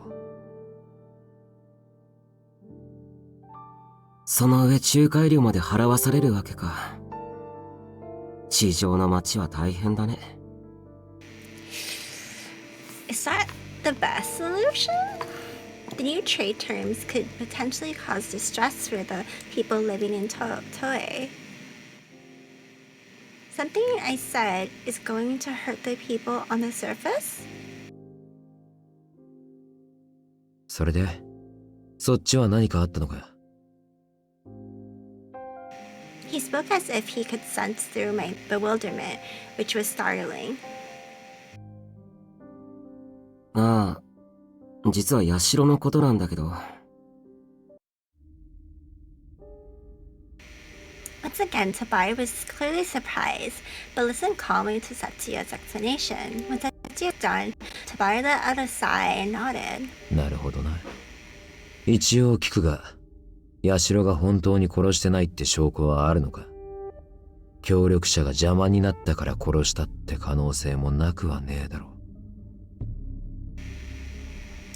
その上仲介料まで払わされるわけか。地上の町は大変だね。Is that the best solution? The new trade terms could potentially cause distress for the people living in Toei. Something I said is going to hurt the people on the surface? それで、そっちは何かあったのか？ He spoke as if he could sense through my bewilderment, which was startling. ああ、実はヤシロのことなんだけど。Once again, Tabari was clearly surprised, but listened calmly to Setsuya's explanation. When Setsuya was done, Tabari let out a sigh and nodded. なるほどな。一応聞くが、ヤシロが本当に殺してないって証拠はあるのか？協力者が邪魔になったから殺したって可能性もなくはねえだろう。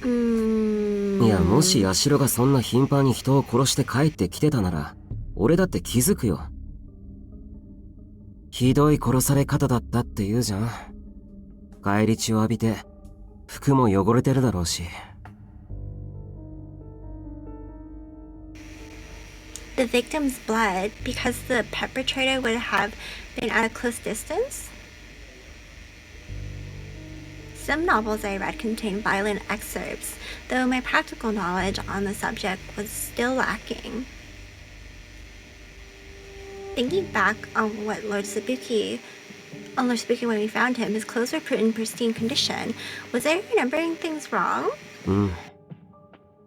いや、もしヤシロがそんな頻繁に人を殺して帰ってきてたなら、俺だって気づくよ。ひどい殺され方だったって言うじゃん。返り血を浴びて、服も汚れてるだろうし。The victim's blood, because the perpetrator would have been at a close distance? Some novels I read contain violent excerpts, though my practical knowledge on the subject was still lacking. Thinking back on Lord Sabuki when we found him, his clothes were put in pristine condition. Was I remembering things wrong? うん。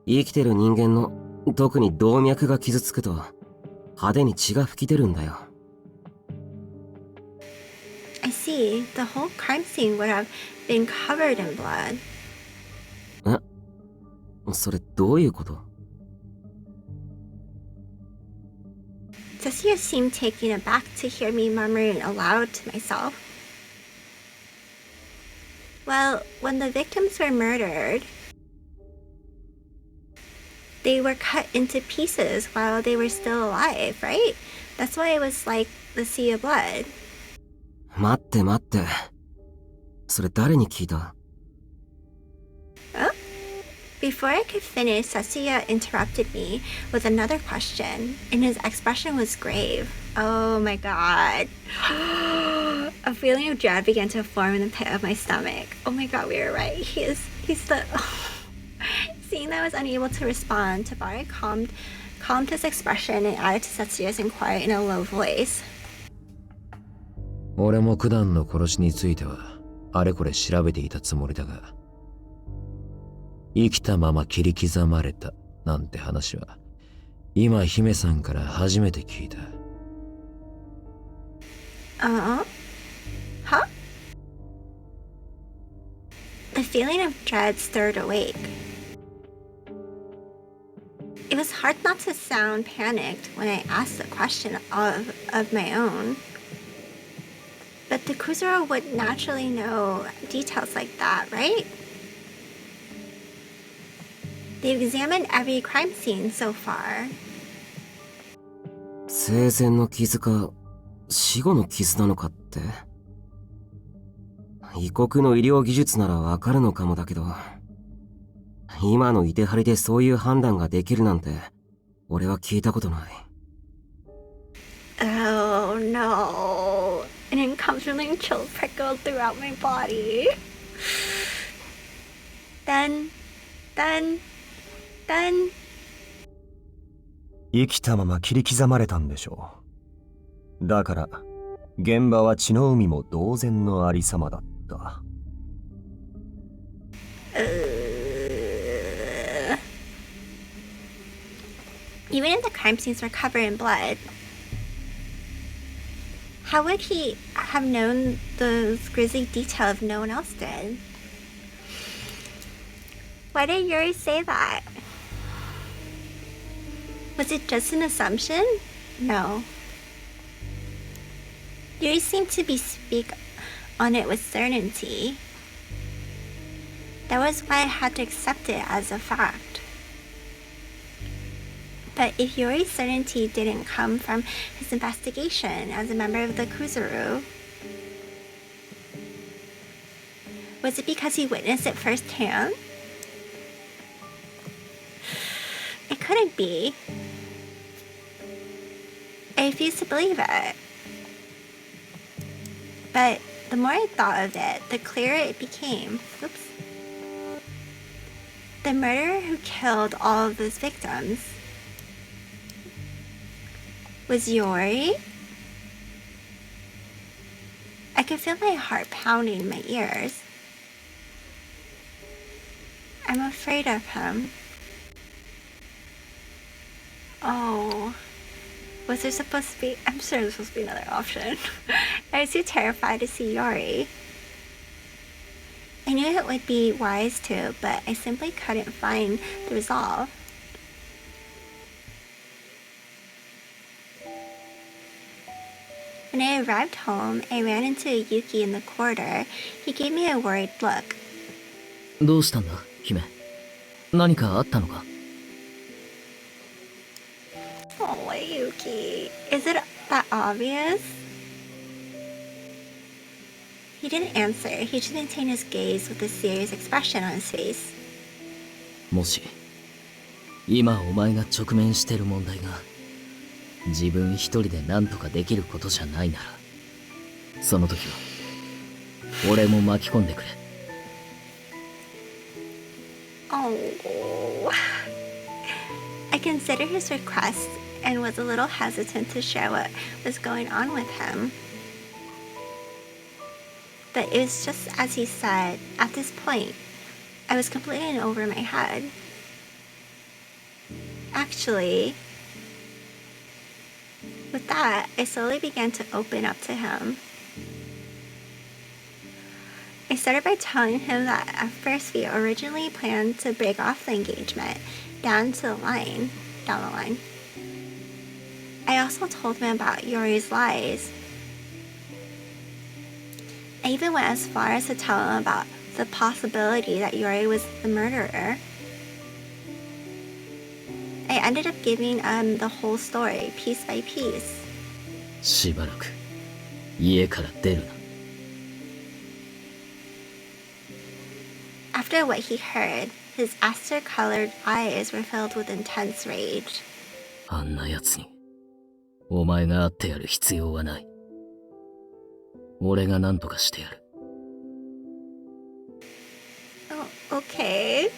生きてる人間の、特に動脈が傷つくと、派手に血が吹き出るんだよ。I see. The whole crime scene would have been covered in blood. それどういうこと？ Tetsuya seemed taken aback to hear me murmuring aloud to myself. Well, when the victims were murdered, they were cut into pieces while they were still alive, right? That's why it was like the sea of blood. 待って待って。それ誰に聞いた？ Before I could finish, Tetsuya interrupted me with another question, and his expression was grave. Oh my god. A feeling of dread began to form in the pit of my stomach. Oh my god, we were right. He's the... Seeing that I was unable to respond, Tabari calmed his expression and added to Setsuya's inquiry in a low voice. 俺も九段の殺しについてはあれこれ調べていたつもりだが、生きたまま切り刻まれたなんて話は今姫さんから初めて聞いた。Huh? The feeling of dread stirred awake. It was hard not to sound panicked when I asked a question of my own. But the Kuzuro would naturally know details like that, right? They've examined every crime scene so far. 生前の傷か死後の傷なのかって？異国の医療技術ならわかるのかもだけど、今のいてはりでそういう判断ができるなんて俺は聞いたことない。Oh no. An uncomfortable chill prickled throughout my body. Then. 生きたまま切り刻まれたんでしょう。だから現場は血の海も同然のありさまだった。Even if the crime scenes were covered in blood, how would he have known those grisly details if no one else did? Why did Yori say that? Was it just an assumption? No. Yori seemed to speak on it with certainty. That was why I had to accept it as a fact. But if Yori's certainty didn't come from his investigation as a member of the Kuzuru, was it because he witnessed it firsthand? It couldn't be. I refused to believe it. But the more I thought of it, the clearer it became. Oops. The murderer who killed all of those victims was Yori. I could feel my heart pounding in my ears. I'm afraid of him. Oh. Was there supposed to be? I'm sure there's supposed to be another option. I was too terrified to see Yori. I knew it would be wise to, but I simply couldn't find the resolve. When I arrived home, I ran into Yuki in the corridor. He gave me a worried look. どうしたんだ、姫。何かあったのか？ Oh, Yuki. Is it that obvious? He didn't answer. He just maintained his gaze with a serious expression on his face. もし、今お前が直面してる問題が、自分一人で何とかできることじゃないなら、その時は、俺も巻き込んでくれ。Oh. I considered his request and was a little hesitant to share what was going on with him. But it was just as he said. At this point, I was completely in over my head. Actually, with that, I slowly began to open up to him. I started by telling him that at first we originally planned to break off the engagement down the line. I also told him about Yori's lies. I even went as far as to tell him about the possibility that Yori was the murderer. I ended up giving him the whole story, piece by piece. しばらく家から出るな。After what he heard, his aster-colored eyes were filled with intense rage. あんな奴にお前が会ってやる必要はない。俺が何とかしてやる。Oh, okay.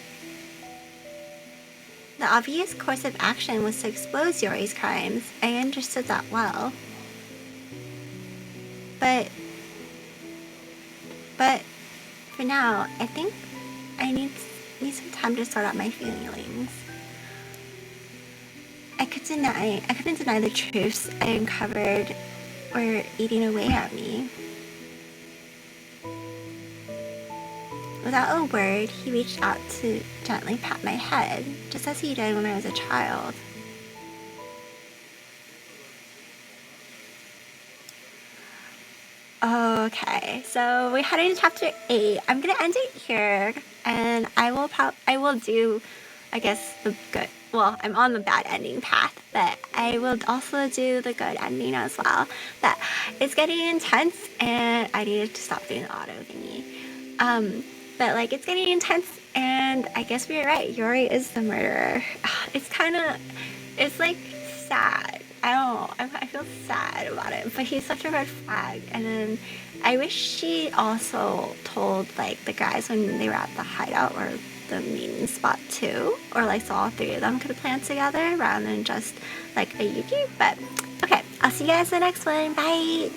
The obvious course of action was to expose Yori's crimes. I understood that well. But for now, I think I need some time to sort out my feelings. I couldn't deny the truths I uncovered were eating away at me. Without a word, he reached out to gently pat my head, just as he did when I was a child. Okay, so we're heading to chapter 8. I'm gonna end it here, and I will do, I guess, the good. Well, I'm on the bad ending path, but I will also do the good ending as well. But it's getting intense, and I needed to stop doing the auto thingy. But like, it's getting intense, and I guess we were right. Yori is the murderer. It's like sad. I don't know. I feel sad about it, but he's such a red flag. And then I wish she also told like the guys when they were at the hideout or the meeting spot too, or like so all three of them could plan together rather than just like a Yuki. But okay, I'll see you guys in the next one. Bye.